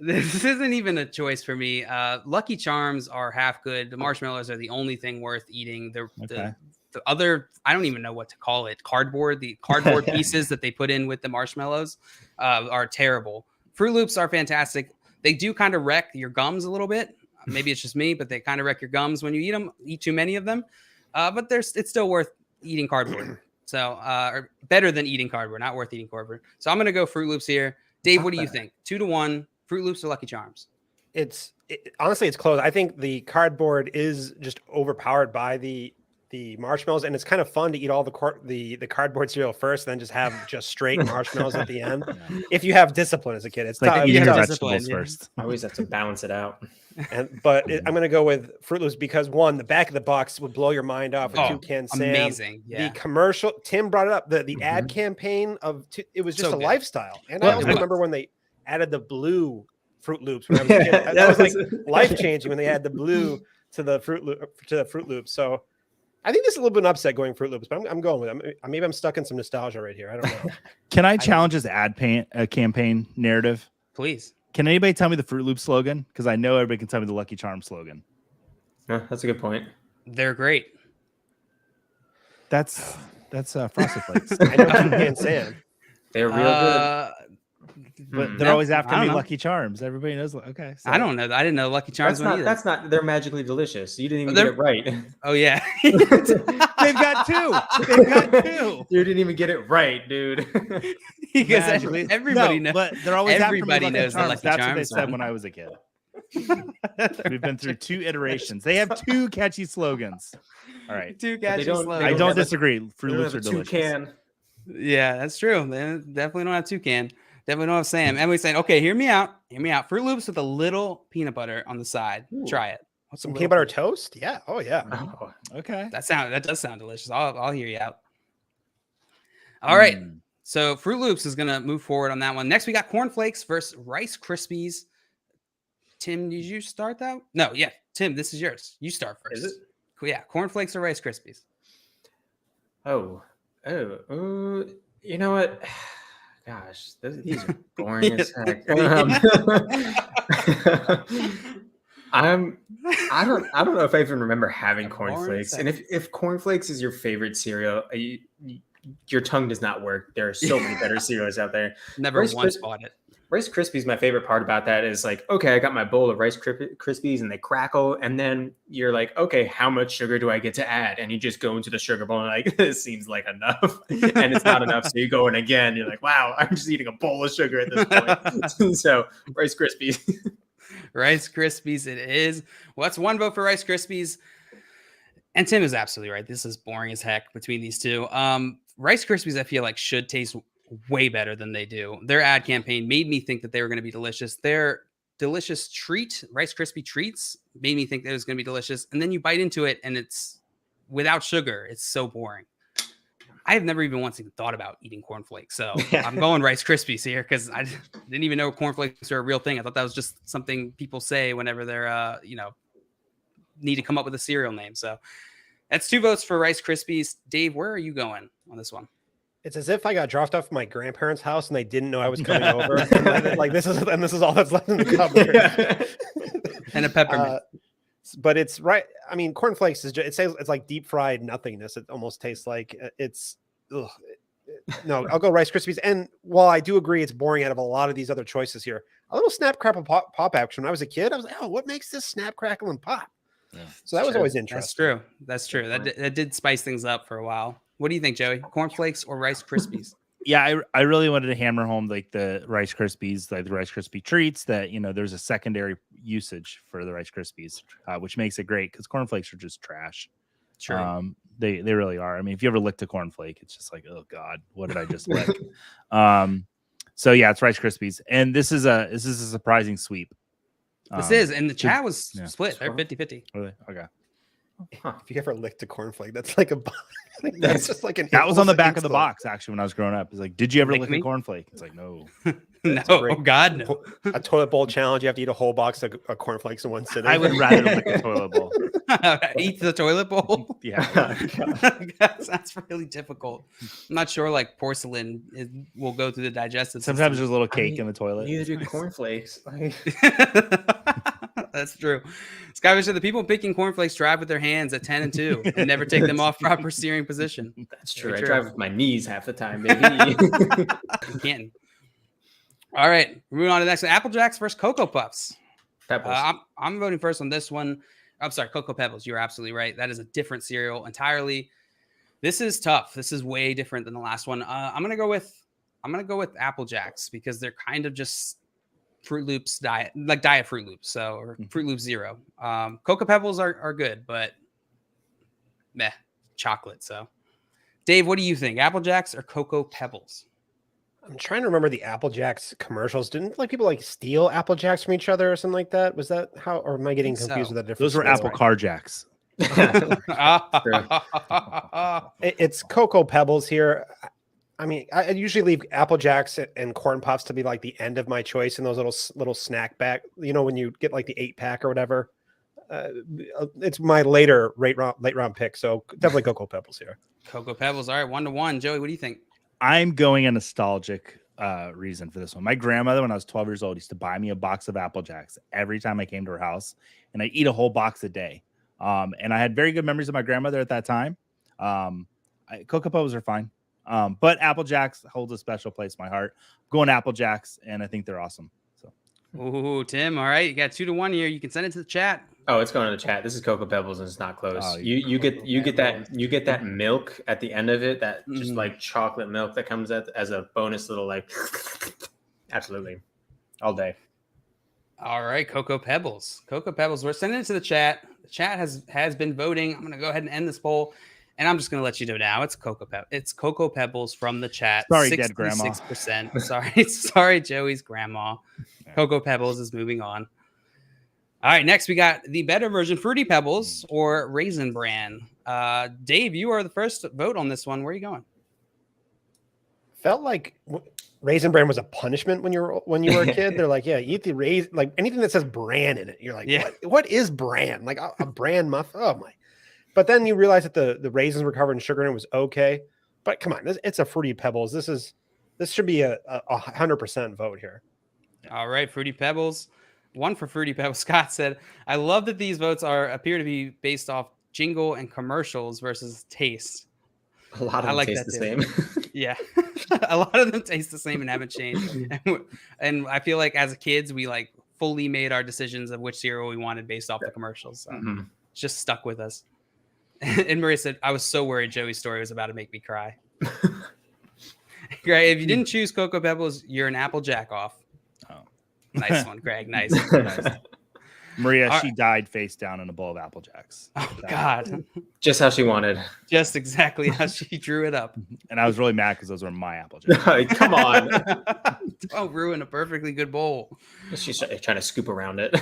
This isn't even a choice for me. Lucky Charms are half good. The marshmallows are the only thing worth eating. Okay. The other, I don't even know what to call it. The cardboard pieces that they put in with the marshmallows are terrible. Fruit Loops are fantastic. They do kind of wreck your gums a little bit. Maybe it's just me, but they kind of wreck your gums when you eat them. Eat too many of them, but it's still worth eating cardboard. So, or better than eating cardboard, not worth eating cardboard. So I'm gonna go Fruit Loops here. Dave, what do you think? 2-1, Fruit Loops or Lucky Charms? Honestly, it's close. I think the cardboard is just overpowered by the marshmallows, and it's kind of fun to eat all the cardboard cereal first, and then just have just straight marshmallows at the end. Yeah. If you have discipline as a kid, it's It's like tough. eating your tough. vegetables Discipline, yeah. first. I always have to balance it out. But I'm going to go with Fruit Loops because one, the back of the box would blow your mind off with Oh, Toucan Sam. Amazing. Yeah. The commercial, Tim brought it up. The ad campaign it was just So a good. lifestyle. And Well, I also it was. remember when they added the blue Fruit Loops when I was a kid. That was like life changing when they add the blue to the Fruit Loops. So I think this is a little bit of an upset going Fruit Loops, but I'm going with it. Maybe I'm stuck in some nostalgia right here. I don't know. Can I challenge his campaign narrative? Please. Can anybody tell me the Fruit Loop slogan? Because I know everybody can tell me the Lucky Charm slogan. Yeah, that's a good point. They're great. That's Frosted Flakes. I know Toucan Sam. They're real good. But they're No, always after I me don't know. Lucky Charms. Everybody knows. Okay. So. I don't know. I didn't know Lucky Charms. That's not. They're magically delicious. You didn't even They're- get it right. Oh yeah. They've got two. They've got two. You didn't even get it right, dude. Because Magically. everybody No, knows. But they're always Everybody after me knows the Lucky Lucky Charms. That's what they Charms, said man. when I was a kid. We've been through 2 iterations. They have 2 catchy slogans. All right. Two catchy don't- slogans. I don't have a- disagree. Fruit You don't Loops are have a delicious. toucan. Yeah, that's true. They definitely don't have Toucan. Definitely don't have Sam. Emily's saying, okay, hear me out. Hear me out. Fruit Loops with a little peanut butter on the side. Ooh. Try it. What's Some peanut butter toast? Yeah. Oh, yeah. Oh, Okay. That does sound delicious. I'll hear you out. All right. Mm. So Fruit Loops is gonna move forward on that one. Next, we got Corn Flakes versus Rice Krispies. Tim, did you start that? No, yeah. Tim, this is yours. You start first. Is it? Yeah, Corn Flakes or Rice Krispies? Oh. You know what? Gosh, these are boring as heck. I don't know if I even remember having Boring cornflakes. as And if cornflakes is your favorite cereal, your tongue does not work. There are so many better cereals out there. Never Rice once Kris- bought it. Rice Krispies, my favorite part about that is like, okay, I got my bowl of Rice Krispies and they crackle. And then you're like, okay, how much sugar do I get to add? And you just go into the sugar bowl and like, this seems like enough. And it's not enough. So you go in again. You're like, wow, I'm just eating a bowl of sugar at this point. So Rice Krispies. Rice Krispies it is. Well, that's one vote for Rice Krispies. And Tim is absolutely right. This is boring as heck between these two. Rice Krispies, I feel like, should taste way better than they do. Their ad campaign made me think that they were going to be delicious. They're delicious treat, Rice Krispie treats, made me think that it was going to be delicious. And then you bite into it and it's without sugar. It's so boring. I have never even once even thought about eating cornflakes. So I'm going Rice Krispies here because I didn't even know cornflakes are a real thing. I thought that was just something people say whenever they're, need to come up with a cereal name. So that's 2 votes for Rice Krispies. Dave, where are you going on this one? It's as if I got dropped off at my grandparents' house and they didn't know I was coming over. And this is all that's left in the cupboard. And a peppermint. But it's right. I mean, cornflakes it's like deep fried nothingness. It almost tastes like no, I'll go Rice Krispies. And while I do agree it's boring out of a lot of these other choices here, a little snap, crackle, pop action. When I was a kid, I was like, oh, what makes this snap, crackle, and pop? Yeah. So that was always interesting. That's true. That did spice things up for a while. What do you think, Joey? Cornflakes or Rice Krispies? Yeah, I really wanted to hammer home like the Rice Krispies, like the Rice Krispie treats that, there's a secondary usage for the Rice Krispies, which makes it great because cornflakes are just trash. Sure. They really are. I mean, if you ever licked a cornflake, it's just like, oh God, what did I just lick? So yeah, it's Rice Krispies. And this is a surprising sweep. This is, and the chat was split. They're 50-50. Really? Okay. Huh. If you ever licked a cornflake, that's like that's just like that was on the back of the box actually when I was growing up. It's like, did you ever lick a cornflake? It's like, no. No. Oh God, no. A toilet bowl challenge. You have to eat a whole box of cornflakes in one sitting. I would rather lick a toilet bowl. Eat the toilet bowl. Yeah. That's really difficult. I'm not sure like porcelain will go through the digestive system. Sometimes there's a little cake in the toilet. Neither do cornflakes. That's true. Skyler said the people picking cornflakes drive with their hands at 10 and 2 and never take them off proper steering position. That's true. I drive with my knees half the time, baby. You can't. All right, moving on to the next one. Apple Jacks versus Cocoa Puffs. Pebbles. I'm voting first on this one. I'm sorry, Cocoa Pebbles. You're absolutely right. That is a different cereal entirely. This is tough. This is way different than the last one. I'm gonna go with Apple Jacks because they're kind of just Fruit Loops diet Fruit Loops, or Fruit Loops Zero. Cocoa Pebbles are good, but meh, chocolate. So, Dave, what do you think? Apple Jacks or Cocoa Pebbles? I'm trying to remember the Apple Jacks commercials. Didn't people steal Apple Jacks from each other or something like that? Was that how? Or am I getting confused with that difference? Those were Apple Car Jacks. It's Cocoa Pebbles here. I mean, I usually leave Apple Jacks and Corn Puffs to be like the end of my choice in those little snack bag. When you get like the 8-pack or whatever. It's my late round pick. So definitely Cocoa Pebbles here. Cocoa Pebbles. All right, 1-1. Joey, what do you think? I'm going a nostalgic reason for this one. My grandmother, when I was 12 years old, used to buy me a box of Apple Jacks every time I came to her house, and I'd eat a whole box a day. And I had very good memories of my grandmother at that time. Cocoa Pebbles are fine. But Apple Jacks holds a special place in my heart. I'm going Apple Jacks, and I think they're awesome. So, ooh, Tim, all right, you got 2-1 here. You can send it to the chat. Oh, it's going to the chat. This is Cocoa Pebbles, and it's not close. Oh, you get that milk at the end of it, that just like chocolate milk that comes as a bonus little absolutely, all day. All right, Cocoa Pebbles. Cocoa Pebbles. We're sending it to the chat. The chat has been voting. I'm going to go ahead and end this poll. And I'm just going to let you know now, it's Cocoa Pebbles from the chat. Sorry, dead grandma. 66%. Sorry, Joey's grandma. Cocoa Pebbles is moving on. All right, next we got the better version, Fruity Pebbles or Raisin Bran. Dave, you are the first vote on this one. Where are you going? Felt like Raisin Bran was a punishment when you were a kid. They're like, yeah, eat the raisin, like anything that says bran in it. You're like, yeah. What is bran? Like a bran muffin? Oh my. But then you realize that the raisins were covered in sugar and it was okay. But come on, it's a Fruity Pebbles. This should be a 100% vote here. All right, Fruity Pebbles. One for Fruity Pebbles. Scott said, I love that these votes appear to be based off jingle and commercials versus taste. A lot of them taste the same. Yeah. A lot of them taste the same and haven't changed. And I feel like as kids, we fully made our decisions of which cereal we wanted based off the commercials. So it's just stuck with us. And Maria said, I was so worried Joey's story was about to make me cry. Greg, if you didn't choose Cocoa Pebbles, you're an Apple Jack off. Oh, nice one, Greg. Nice. Maria, All she died face down in a bowl of Apple Jacks. Oh God, Just how she wanted. just exactly how she drew it up. And I was really mad because those were my Apple Jacks. Come on. Don't ruin a perfectly good bowl. She's trying to scoop around it.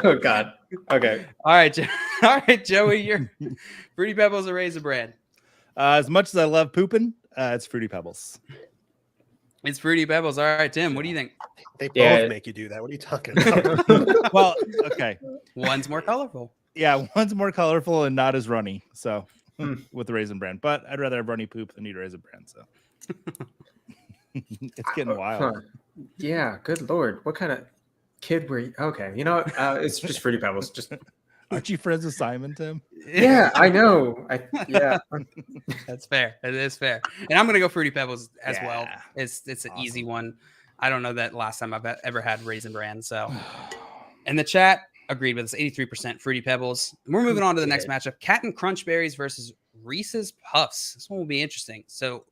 Oh God. Okay. All right, all right, Joey, you're Fruity Pebbles or Raisin Bran? As much as I love pooping, it's Fruity Pebbles. It's Fruity Pebbles. All right, Tim, what do you think? They both Yeah. make you do that. What are you talking about? Well, okay. One's more colorful. Yeah, one's more colorful and not as runny. So with the Raisin Bran, but I'd rather have runny poop than eat a Raisin Bran. So it's getting wild. Huh. Yeah. Good Lord. What kind of kid were you? Okay. You know what? It's just Fruity Pebbles. Just Aren't you friends with Simon, Tim? yeah. I know. Yeah. That's fair. It is fair. And I'm gonna go Fruity Pebbles as well. Yeah. It's an Awesome. easy one. I don't know that last time I've ever had Raisin Bran. So, and the chat agreed with us. 83% Fruity Pebbles. We're moving on to the next matchup: Captain Crunch Berries versus Reese's Puffs. This one will be interesting. So,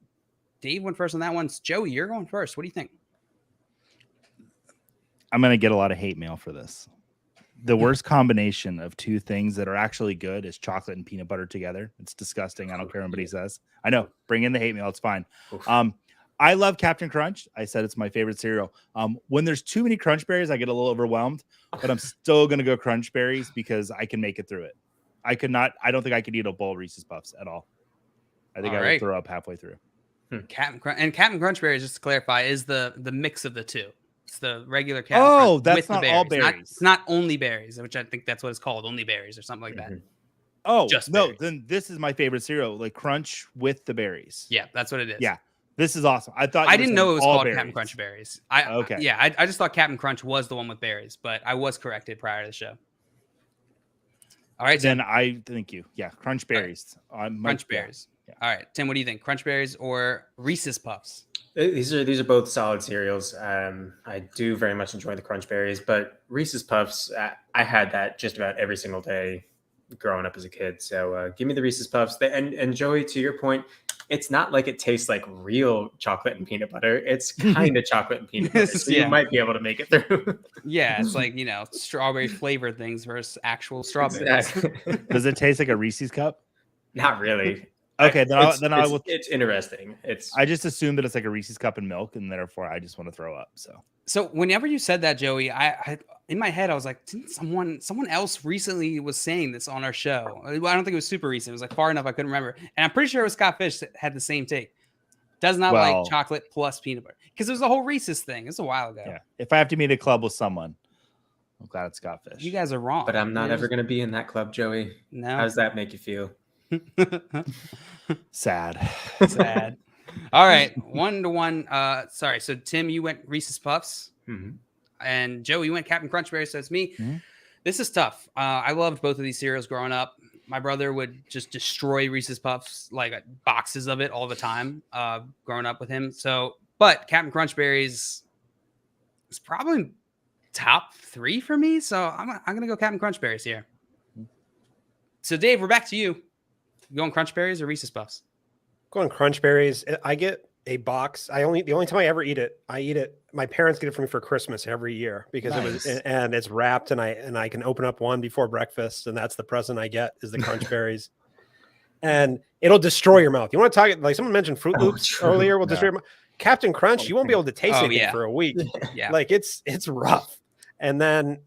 Dave went first on that one. Joey, you're going first. What do you think? I'm going to get a lot of hate mail for this. The worst combination of two things that are actually good is chocolate and peanut butter together. It's disgusting. I don't care what anybody says. I know. Bring in the hate mail. It's fine. Oof. I love Captain Crunch. I said it's my favorite cereal. When there's too many Crunch Berries, I get a little overwhelmed, but I'm still going to go Crunch Berries because I can make it through it. I don't think I could eat a bowl of Reese's Puffs at all. I think All I right. would throw up halfway through. Captain Crunch Berries, just to clarify, is the mix of the two. It's the regular Captain Oh, Crunch that's with the not all berries. berries. It's not only berries, which I think that's what it's called, only berries or something like that. Mhm. Oh, Just no, berries. then this is my favorite cereal, like Crunch with the berries. Yeah, that's what it is. Yeah. This is awesome. I thought I you were didn't saying know it was all called berries. Captain Crunch Berries. Okay. I just thought Captain Crunch was the one with berries, but I was corrected prior to the show. All right, Tim. Then I thank you. Yeah, Crunch Berries. Crunch Berries. Yeah. All right, Tim, what do you think? Crunch Berries or Reese's Puffs? These are both solid cereals. I do very much enjoy the Crunch Berries, but Reese's Puffs, I had that just about every single day growing up as a kid. So give me the Reese's Puffs. And Joey, to your point, it's not like it tastes like real chocolate and peanut butter. It's kind of chocolate and peanut butter. So Yeah. you might be able to make it through. Yeah, it's like, strawberry flavored things versus actual strawberries. Exactly. Does it taste like a Reese's cup? Not really. Okay, then I will. It's interesting. I just assume that it's like a Reese's cup and milk, and therefore I just want to throw up. So whenever you said that, Joey, I in my head I was like, didn't someone else recently was saying this on our show? I don't think it was super recent. It was like far enough I couldn't remember. And I'm pretty sure it was Scott Fish that had the same take. Does not like chocolate plus peanut butter because it was a whole Reese's thing. It's a while ago. Yeah. If I have to meet a club with someone, I'm glad it's Scott Fish. You guys are wrong. But I'm not ever going to be in that club, Joey. No. How does that make you feel? Sad. Sad. All right, 1-1. Sorry. So Tim, you went Reese's Puffs, Mm-hmm. and Joe, you went Captain Crunch Berries. So it's me. Mm-hmm. This is tough. I loved both of these cereals growing up. My brother would just destroy Reese's Puffs, like boxes of it all the time, growing up with him. So, but Captain Crunch Berries is probably top 3 for me. So I'm gonna go Captain Crunch Berries here. So Dave, we're back to you. You going Crunch Berries or Reese's Puffs? Going Crunch Berries. I get a box. The only time I ever eat it, my parents get it for me for Christmas every year because it's wrapped and I can open up one before breakfast, and that's the present I get is the Crunch Berries. And it'll destroy your mouth. You want to talk like someone mentioned Fruit Loops earlier, will destroy your mouth. Captain Crunch, you won't be able to taste anything for a week. Yeah. Like it's rough. And then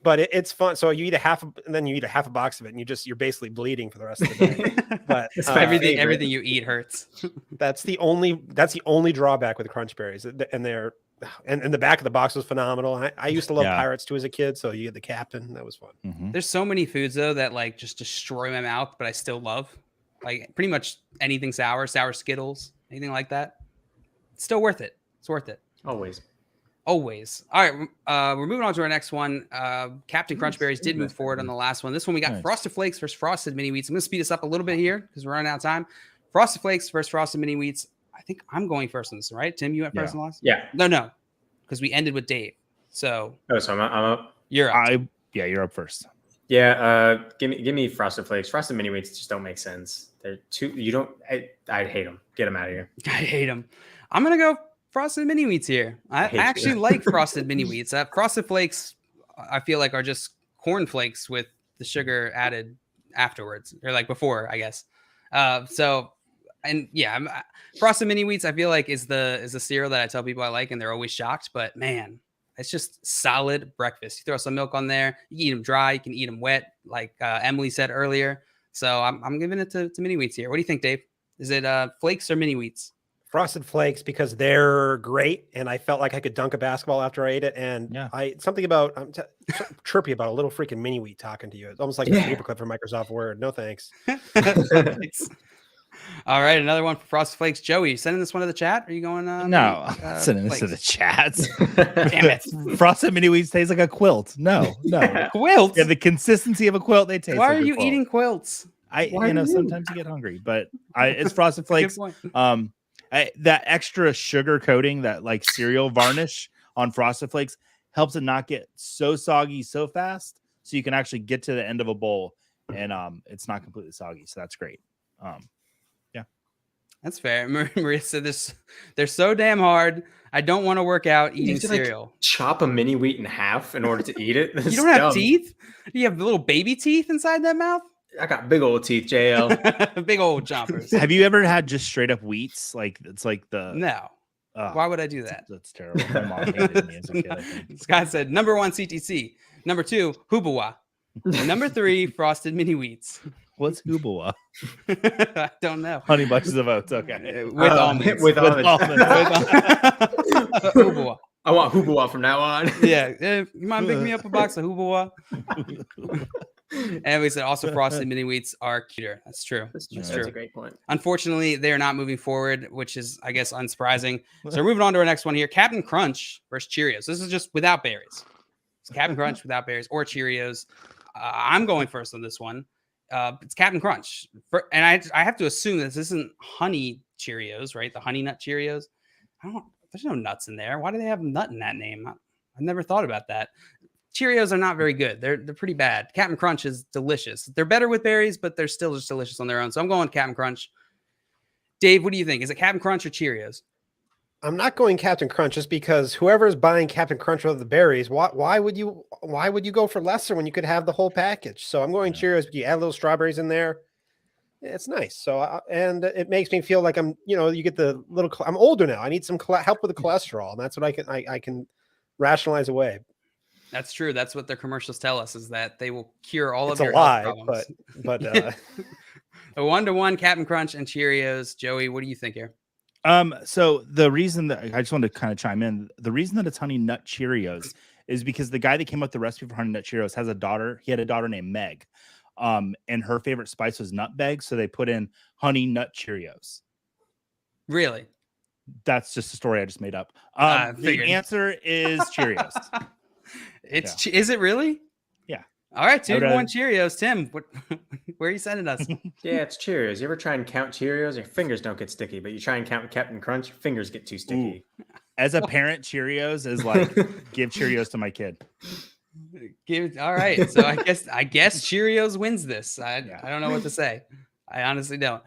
but it's fun. So you eat a half, and then you eat a half a box of it, and you're basically bleeding for the rest of the day. But everything you eat hurts. That's the only drawback with the Crunch Berries, and the back of the box was phenomenal. And I used to love Pirates too as a kid, so you get the Captain. That was fun. Mm-hmm. There's so many foods though that like just destroy my mouth, but I still love. Like pretty much anything sour Skittles, anything like that. It's still worth it. It's worth it. Always. All right, we're moving on to our next one. Captain Crunch Berries did move forward on the last one. This one we got Frosted Flakes versus Frosted Mini Wheats. I'm going to speed this up a little bit here because we're running out of time. Frosted Flakes versus Frosted Mini Wheats. I think I'm going first on this, right? Tim, you went first on the last? Yeah. No, because we ended with Dave. So I'm up. You're up. You're up first. Yeah, give me Frosted Flakes. Frosted Mini Wheats just don't make sense. They're too. You don't. I hate them. Get them out of here. I hate them. I'm gonna go Frosted Mini Wheats here. I actually like Frosted Mini Wheats. Frosted Flakes, I feel like are just cornflakes with the sugar added afterwards, or like before, I guess. Frosted Mini Wheats I feel like is the cereal that I tell people I like, and they're always shocked. But man, it's just solid breakfast. You throw some milk on there. You can eat them dry. You can eat them wet, like Emily said earlier. So I'm giving it to Mini Wheats here. What do you think, Dave? Is it Flakes or Mini Wheats? Frosted Flakes, because they're great, and I felt like I could dunk a basketball after I ate it. And something about I'm chirpy about a little freaking Mini Wheat talking to you. It's almost like a paperclip from Microsoft Word. No thanks. All right, another one for Frosted Flakes. Joey, you sending this one to the chat? Are you going? No, I'm sending this to the chat. Damn it! Frosted Mini Wheats taste like a quilt. No. Quilt. Yeah, the consistency of a quilt. They taste. Why like are you quilt. eating quilts? Sometimes you get hungry, but it's Frosted Flakes. That extra sugar coating, that like cereal varnish on Frosted Flakes helps it not get so soggy so fast, so you can actually get to the end of a bowl and it's not completely soggy. So that's great. That's fair. Maria said this. They're so damn hard. I don't want to work out eating cereal. Like, chop a Mini Wheat in half in order to eat it. You don't have teeth? Do you have little baby teeth inside that mouth? I got big old teeth, JL. Big old chompers. Have you ever had just straight up wheats? Like it's like the no. Why would I do that? That's terrible. My mom hated me as a kid, I think. Scott said number 1 CTC, number 2 Hubawa, number 3 Frosted Mini Wheats. What's Hubawa? I don't know. Honey bunches of oats. Okay. With almonds. With almonds. Hubawa. I want Hubawa from now on. Yeah. You mind picking me up a box of Hubawa? And we said also Frosted Mini Wheats are cuter. That's true. That's true. a great point. Unfortunately, they're not moving forward, which is, I guess, unsurprising. So we're moving on to our next one here. Captain Crunch versus Cheerios. This is just without berries. It's Captain Crunch without berries or Cheerios. I'm going first on this one. It's Captain Crunch. And I have to assume this isn't honey Cheerios, right? The honey nut Cheerios. There's no nuts in there. Why do they have nut in that name? I've never thought about that. Cheerios are not very good. They're pretty bad. Captain Crunch is delicious. They're better with berries, but they're still just delicious on their own. So I'm going Captain Crunch. Dave, what do you think? Is it Captain Crunch or Cheerios? I'm not going Captain Crunch just because whoever's buying Captain Crunch with the berries, why would you go for lesser when you could have the whole package? So I'm going Cheerios, but you add little strawberries in there. It's nice. So and it makes me feel like I'm, you get the little. I'm older now. I need some help with the cholesterol, and that's what I can rationalize away. That's true. That's what their commercials tell us, is that they will cure all of your health problems. But a 1-to-1 Captain Crunch and Cheerios. Joey, what do you think here? So the reason that I just wanted to kind of chime in, the reason that it's Honey Nut Cheerios is because the guy that came up with the recipe for Honey Nut Cheerios has a daughter. He had a daughter named Meg. And her favorite spice was nutmeg, so they put in Honey Nut Cheerios. Really? That's just a story I just made up. The answer is Cheerios. Is it really? Yeah. All right, 2-1 Cheerios. Tim, where are you sending us? Yeah, it's Cheerios. You ever try and count Cheerios? Your fingers don't get sticky, but you try and count Captain Crunch, your fingers get too sticky. Ooh. As a parent, Cheerios is like, give Cheerios to my kid. All right. So I guess Cheerios wins this. I don't know what to say. I honestly don't.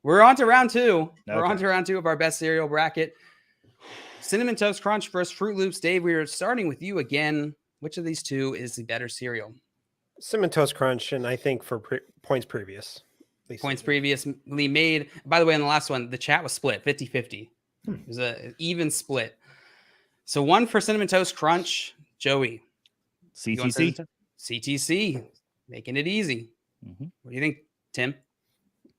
We're on to round 2. Okay. We're on to round 2 of our best cereal bracket. Cinnamon Toast Crunch versus Fruit Loops. Dave, we are starting with you again. Which of these two is the better cereal? Cinnamon Toast Crunch, and I think for points previous. Points previously made. By the way, in the last one, the chat was split 50-50. It was an even split. So 1 for Cinnamon Toast Crunch. Joey. CTC. Making it easy. Mm-hmm. What do you think, Tim?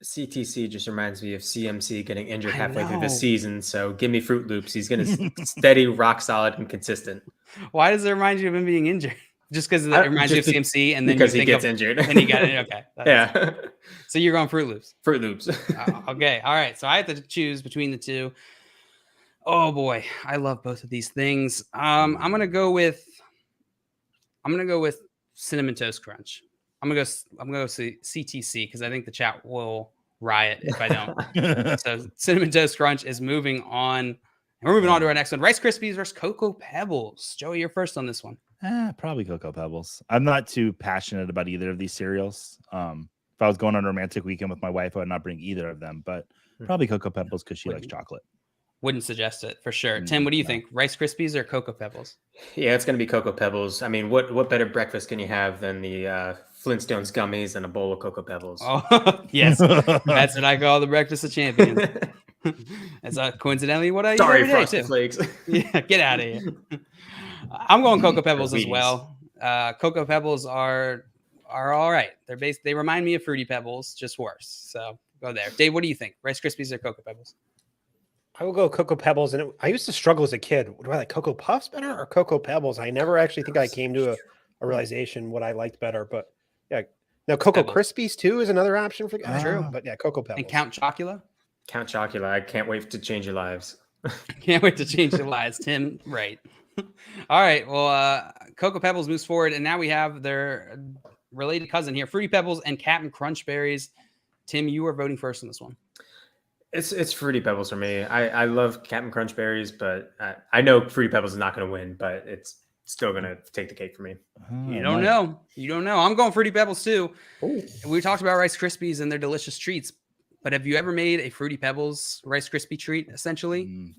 CTC just reminds me of CMC getting injured halfway through the season. So give me Fruit Loops. He's going to steady, rock solid, and consistent. Why does it remind you of him being injured? Just because it reminds you of CMC, and then because he gets injured, and he got it. Okay, yeah. So you're going Fruit Loops. Fruit Loops. Okay, all right. So I have to choose between the two. Oh boy, I love both of these things. I'm gonna go with Cinnamon Toast Crunch. I'm gonna go CTC because I think the chat will riot if I don't. So Cinnamon Toast Crunch is moving on. And we're moving on to our next one. Rice Krispies versus Cocoa Pebbles. Joey, you're first on this one. Probably Cocoa Pebbles. I'm not too passionate about either of these cereals. If I was going on a romantic weekend with my wife, I would not bring either of them, but probably Cocoa Pebbles because she likes chocolate. Wouldn't suggest it for sure. Tim, what do you think? Rice Krispies or Cocoa Pebbles? Yeah, it's going to be Cocoa Pebbles. I mean, what better breakfast can you have than the Flintstones gummies and a bowl of Cocoa Pebbles? Oh, yes. That's what I call the breakfast of champions. That's coincidentally what I eat every day, Frosted too. Flakes. Yeah, get out of here. I'm going Cocoa Pebbles as well. Cocoa Pebbles are all right. They remind me of Fruity Pebbles, just worse. So go there. Dave, what do you think? Rice Krispies or Cocoa Pebbles? I will go Cocoa Pebbles. And I used to struggle as a kid. Do I like Cocoa Puffs better or Cocoa Pebbles? I never actually think I came to a realization what I liked better. But yeah, now Cocoa Pebbles. Krispies too is another option for guys. True. But yeah, Cocoa Pebbles. And Count Chocula? Count Chocula. I can't wait to change your lives. Can't wait to change your lives, Tim. Right. All right. Well, Cocoa Pebbles moves forward, and now we have their related cousin here, Fruity Pebbles and Captain Crunch Berries. Tim, you are voting first on this one. It's Fruity Pebbles for me. I love Captain Crunch Berries, but I know Fruity Pebbles is not going to win, but it's still going to take the cake for me. You don't know. You don't know. I'm going Fruity Pebbles too. Ooh. We talked about Rice Krispies and their delicious treats, but have you ever made a Fruity Pebbles Rice Krispie treat? Essentially,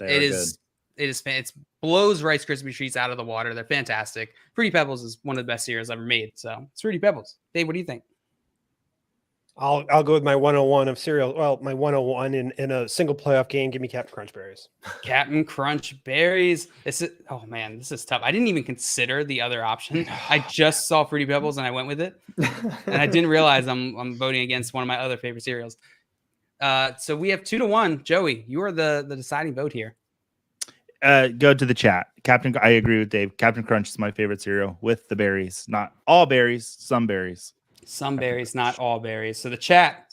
it blows Rice Krispie treats out of the water. They're fantastic. Fruity Pebbles is one of the best cereals ever made. So it's Fruity Pebbles. Dave, what do you think? I'll go with my 101 of cereal. Well, my 101 in a single playoff game. Give me Captain Crunch Berries. Captain Crunch Berries. This is tough. I didn't even consider the other option. I just saw Fruity Pebbles and I went with it, and I didn't realize I'm voting against one of my other favorite cereals. So we have 2-1. Joey, you are the deciding vote here. Go to the chat. I agree with Dave. Captain Crunch is my favorite cereal with the berries. Not all berries, some berries. Some berries, not all berries. So the chat,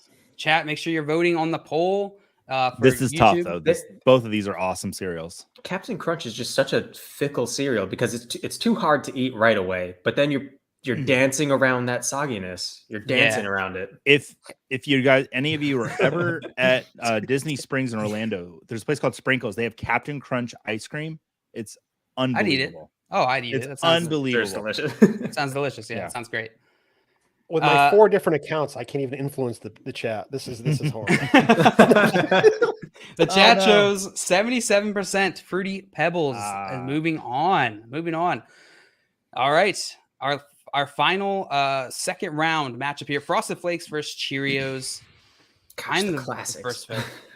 make sure you're voting on the poll. This is YouTube. tough though. Both of these are awesome cereals. Captain Crunch is just such a fickle cereal because it's too hard to eat right away. But then you're dancing around that sogginess. You're dancing around it. If you guys, any of you are ever at Disney Springs in Orlando, there's a place called Sprinkles. They have Captain Crunch ice cream. It's unbelievable. I'd eat it. It's unbelievable. Delicious. It sounds delicious. Yeah, it sounds great. With my 4 different accounts, I can't even influence the chat. This is horrible. The chat shows 77% Fruity Pebbles. Moving on. All right. Our final second round matchup here: Frosted Flakes versus Cheerios. Kind of the classics.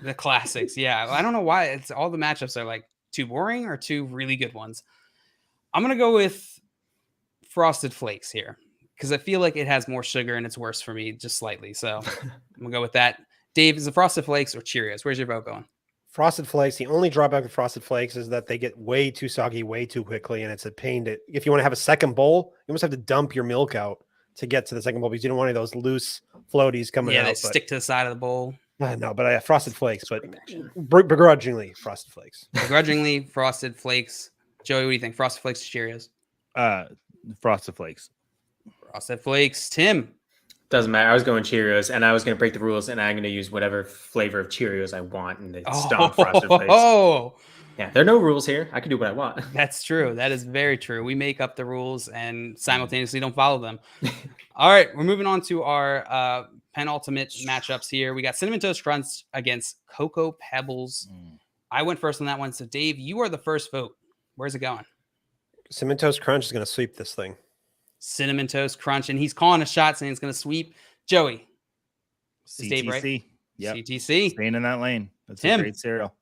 The classics. Yeah. I don't know why it's all the matchups are like too boring or two really good ones. I'm gonna go with Frosted Flakes here, because I feel like it has more sugar and it's worse for me just slightly. So I'm gonna go with that. Dave, is it Frosted Flakes or Cheerios? Where's your vote going? Frosted Flakes. The only drawback with Frosted Flakes is that they get way too soggy way too quickly, and it's a pain to. If you want to have a second bowl, you almost have to dump your milk out to get to the second bowl because you don't want any of those loose floaties coming out. Yeah, they stick to the side of the bowl. No, but I have Frosted Flakes, but begrudgingly Frosted Flakes. Begrudgingly Frosted Flakes. Joey, what do you think? Frosted Flakes or Cheerios? Frosted Flakes. Frosted Flakes. Tim. Doesn't matter. I was going Cheerios, and I was going to break the rules, and I'm going to use whatever flavor of Cheerios I want, and it's stomp Frosted Flakes. Oh, yeah. There are no rules here. I can do what I want. That's true. That is very true. We make up the rules and simultaneously don't follow them. All right, we're moving on to our penultimate matchups here. We got Cinnamon Toast Crunch against Cocoa Pebbles. I went first on that one. So, Dave, you are the first vote. Where's it going? Cinnamon Toast Crunch is going to sweep this thing. Cinnamon Toast Crunch, and he's calling a shot saying it's going to sweep. Joey. CTC. Dave, right? Yep. CTC. Staying in that lane. That's Tim. a great cereal.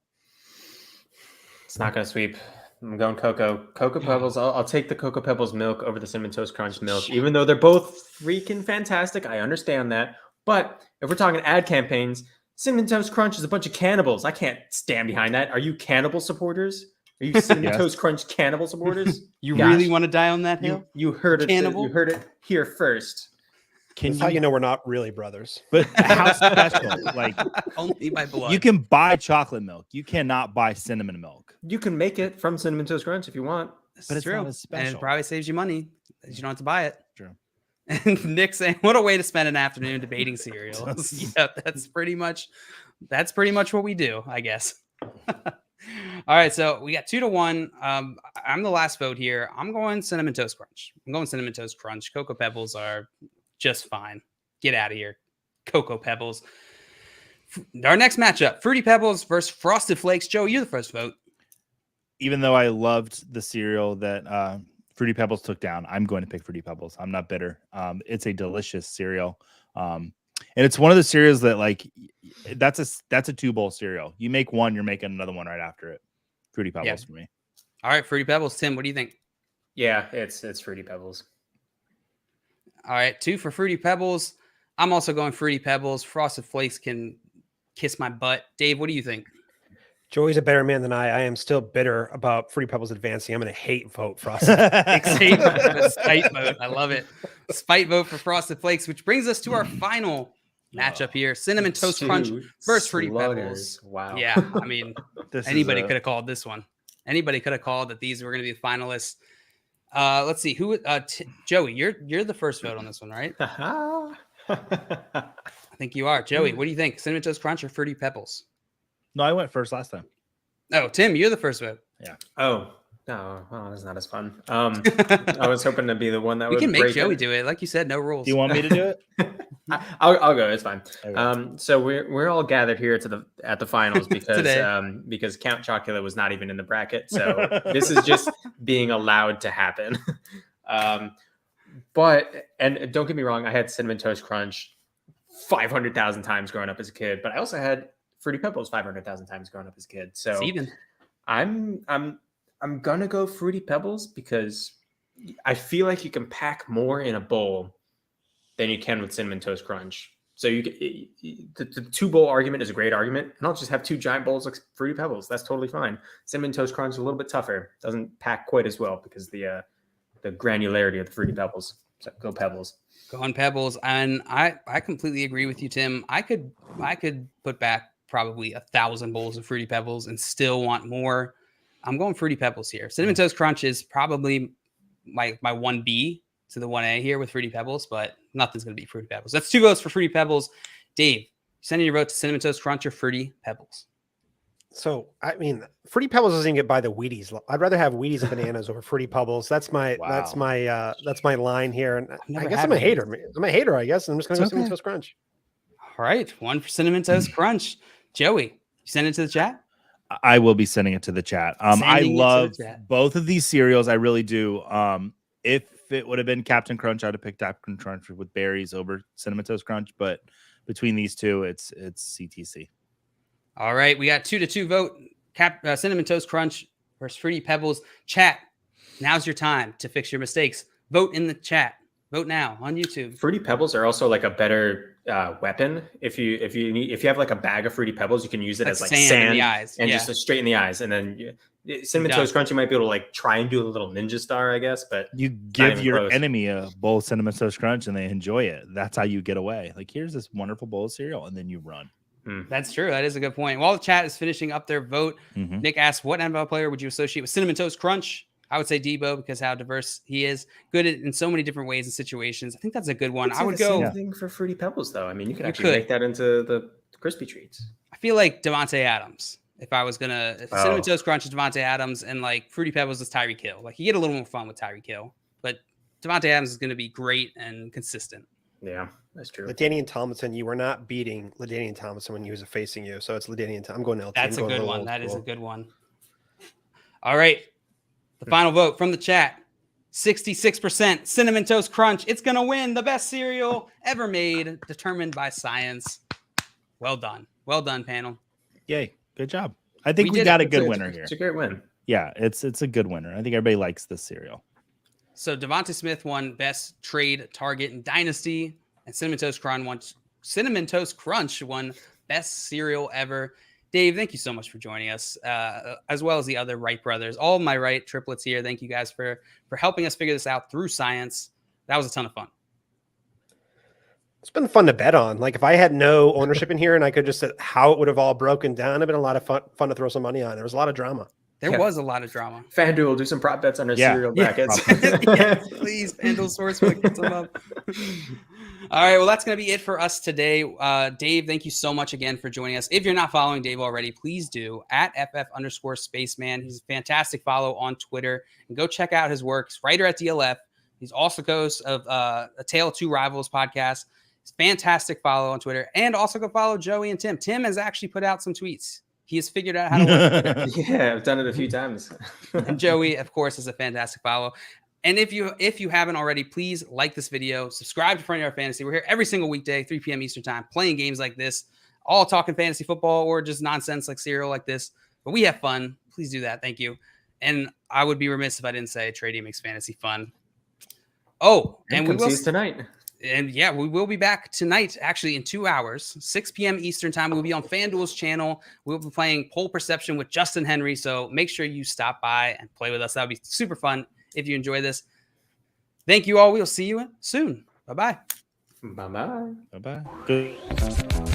It's not going to sweep. I'm going Cocoa Pebbles. I'll take the Cocoa Pebbles milk over the Cinnamon Toast Crunch milk, even though they're both freaking fantastic. I understand that. But if we're talking ad campaigns, Cinnamon Toast Crunch is a bunch of cannibals. I can't stand behind that. Are you cannibal supporters? Are you Cinnamon Toast Crunch cannibal supporters? You really want to die on that hill? You heard it. Cannibal? You heard it here first. That's how you know we're not really brothers. But how special? Like only by blood. You can buy chocolate milk. You cannot buy cinnamon milk. You can make it from Cinnamon Toast Crunch if you want. But it's true. Not as special. And it probably saves you money. You don't have to buy it. True. And Nick saying, "What a way to spend an afternoon debating cereals." Yeah, that's pretty much what we do, I guess. All right, so we got 2-1. I'm the last vote here. I'm going Cinnamon Toast Crunch. Cocoa Pebbles are just fine. Get out of here, Cocoa Pebbles. Our next matchup, Fruity Pebbles versus Frosted Flakes. Joe, you're the first vote. Even though I loved the cereal that Fruity Pebbles took down, I'm going to pick Fruity Pebbles. I'm not bitter. It's a delicious cereal. And it's one of the cereals that like that's a 2-bowl cereal. You make one, you're making another one right after it. Fruity Pebbles for me. All right, Fruity Pebbles. Tim, what do you think? Yeah, it's Fruity Pebbles. All right, 2 for Fruity Pebbles. I'm also going Fruity Pebbles. Frosted Flakes can kiss my butt. Dave, what do you think? Joey's a better man than I. I am still bitter about Fruity Pebbles advancing. I'm going to hate vote Frosted Flakes. Spite vote. I love it. Spite vote for Frosted Flakes, which brings us to our final matchup here. Cinnamon Toast Crunch versus Fruity Pebbles. Wow. Yeah, I mean, anybody could have called this one. Anybody could have called that these were going to be the finalists. Let's see. Joey, you're the first vote on this one, right? I think you are. Joey, what do you think? Cinnamon Toast Crunch or Fruity Pebbles? No, I went first last time. Oh, Tim, you're the first vote. Yeah. Oh, no, that's not as fun. I was hoping to be the one that we would can make break Joey it. do it. Like you said, no rules. Do you want me to do it? I'll go. It's fine. Okay. So we're all gathered here at the finals because Count Chocula was not even in the bracket. So this is just being allowed to happen. But don't get me wrong, I had Cinnamon Toast Crunch 500,000 times growing up as a kid, but I also had Fruity Pebbles 500,000 times growing up as a kid. So Steven. I'm gonna go Fruity Pebbles because I feel like you can pack more in a bowl than you can with Cinnamon Toast Crunch. So the 2-bowl argument is a great argument, and I'll just have 2 giant bowls of Fruity Pebbles. That's totally fine. Cinnamon Toast Crunch is a little bit tougher; doesn't pack quite as well because the granularity of the Fruity Pebbles. So go Pebbles. Go on Pebbles, and I completely agree with you, Tim. I could put back probably 1,000 bowls of Fruity Pebbles and still want more. I'm going Fruity Pebbles here. Cinnamon Toast Crunch is probably my 1B to the 1A here with Fruity Pebbles, but nothing's going to beat Fruity Pebbles. That's 2 votes for Fruity Pebbles. Dave, sending your vote to Cinnamon Toast Crunch or Fruity Pebbles? So, I mean, Fruity Pebbles doesn't even get by the Wheaties. I'd rather have Wheaties and bananas over Fruity Pebbles. That's my line here. And I guess I'm a hater. I'm a hater, I guess. And I'm just going to go Cinnamon Toast Crunch. All right. 1 for Cinnamon Toast Crunch. Joey, you send it to the chat? I will be sending it to the chat. I love both of these cereals. I really do. If it would have been Captain Crunch, I'd have picked Captain Crunch with berries over Cinnamon Toast Crunch. But between these two, it's CTC. All right. We got 2-2 vote. Cinnamon Toast Crunch versus Fruity Pebbles. Chat, now's your time to fix your mistakes. Vote in the chat. Vote now on YouTube. Fruity Pebbles are also like a better weapon. If you have like a bag of Fruity Pebbles, you can use it as like sand in the eyes. and just straight in the eyes. And then Cinnamon Toast Crunch, you might be able to like try and do a little ninja star, I guess. But you give your enemy a bowl of Cinnamon Toast Crunch and they enjoy it. That's how you get away. Like, here's this wonderful bowl of cereal, and then you run. That's true. That is a good point. While the chat is finishing up their vote, Nick asked, what NFL player would you associate with Cinnamon Toast Crunch? I would say Debo because how diverse he is, good in so many different ways and situations. I think that's a good one. I would go. Same thing for Fruity Pebbles, though. I mean, you could actually make that into the crispy treats. I feel like Devonta Adams. If I was gonna, Cinnamon Toast Crunch is Devonta Adams, and like Fruity Pebbles is Tyreek Hill. Like you get a little more fun with Tyreek Hill, but Devonta Adams is going to be great and consistent. Yeah, that's true. LaDainian Tomlinson, you were not beating LaDainian Tomlinson when he was facing you, so it's LaDainian. I'm going LT. That's a good one. That is a good one. All right. The final vote from the chat, 66% Cinnamon Toast Crunch. It's going to win the best cereal ever made, determined by science. Well done. Well done, panel. Yay. Good job. I think we got a good winner here. It's a great win. Yeah, it's a good winner. I think everybody likes this cereal. So Devonta Smith won best trade target in Dynasty, and Cinnamon Toast Crunch won best cereal ever. Dave, thank you so much for joining us, as well as the other Wright brothers. All of my Wright triplets here. Thank you guys for helping us figure this out through science. That was a ton of fun. It's been fun to bet on. Like if I had no ownership in here and I could just say how it would have all broken down, it'd been a lot of fun to throw some money on. There was a lot of drama. There was a lot of drama. FanDuel, do some prop bets on our cereal brackets. Yes, please, FanDuel Sportsbook, get some up. All right, well, that's going to be it for us today. Dave, thank you so much again for joining us. If you're not following Dave already, please do at @FF_Spaceman. He's a fantastic follow on Twitter. And go check out his work. He's writer at DLF. He's also host of A Tale of Two Rivals podcast. fantastic follow on Twitter. And also go follow Joey and Tim. Tim has actually put out some tweets. He has figured out how to work Twitter. Yeah, I've done it a few times. And Joey, of course, is a fantastic follow. And if you haven't already, please like this video, subscribe to Front Yard Fantasy. We're here every single weekday, 3 p.m. Eastern time, playing games like this, all talking fantasy football or just nonsense like cereal like this. But we have fun. Please do that. Thank you. And I would be remiss if I didn't say trading makes fantasy fun. Oh, and we will tonight. And yeah, we will be back tonight, actually in 2 hours, 6 p.m. Eastern time. We'll be on FanDuel's channel. We'll be playing Pole Perception with Justin Henry. So make sure you stop by and play with us. That would be super fun if you enjoy this. Thank you all. We'll see you soon. Bye-bye. Bye-bye. Bye-bye. Good.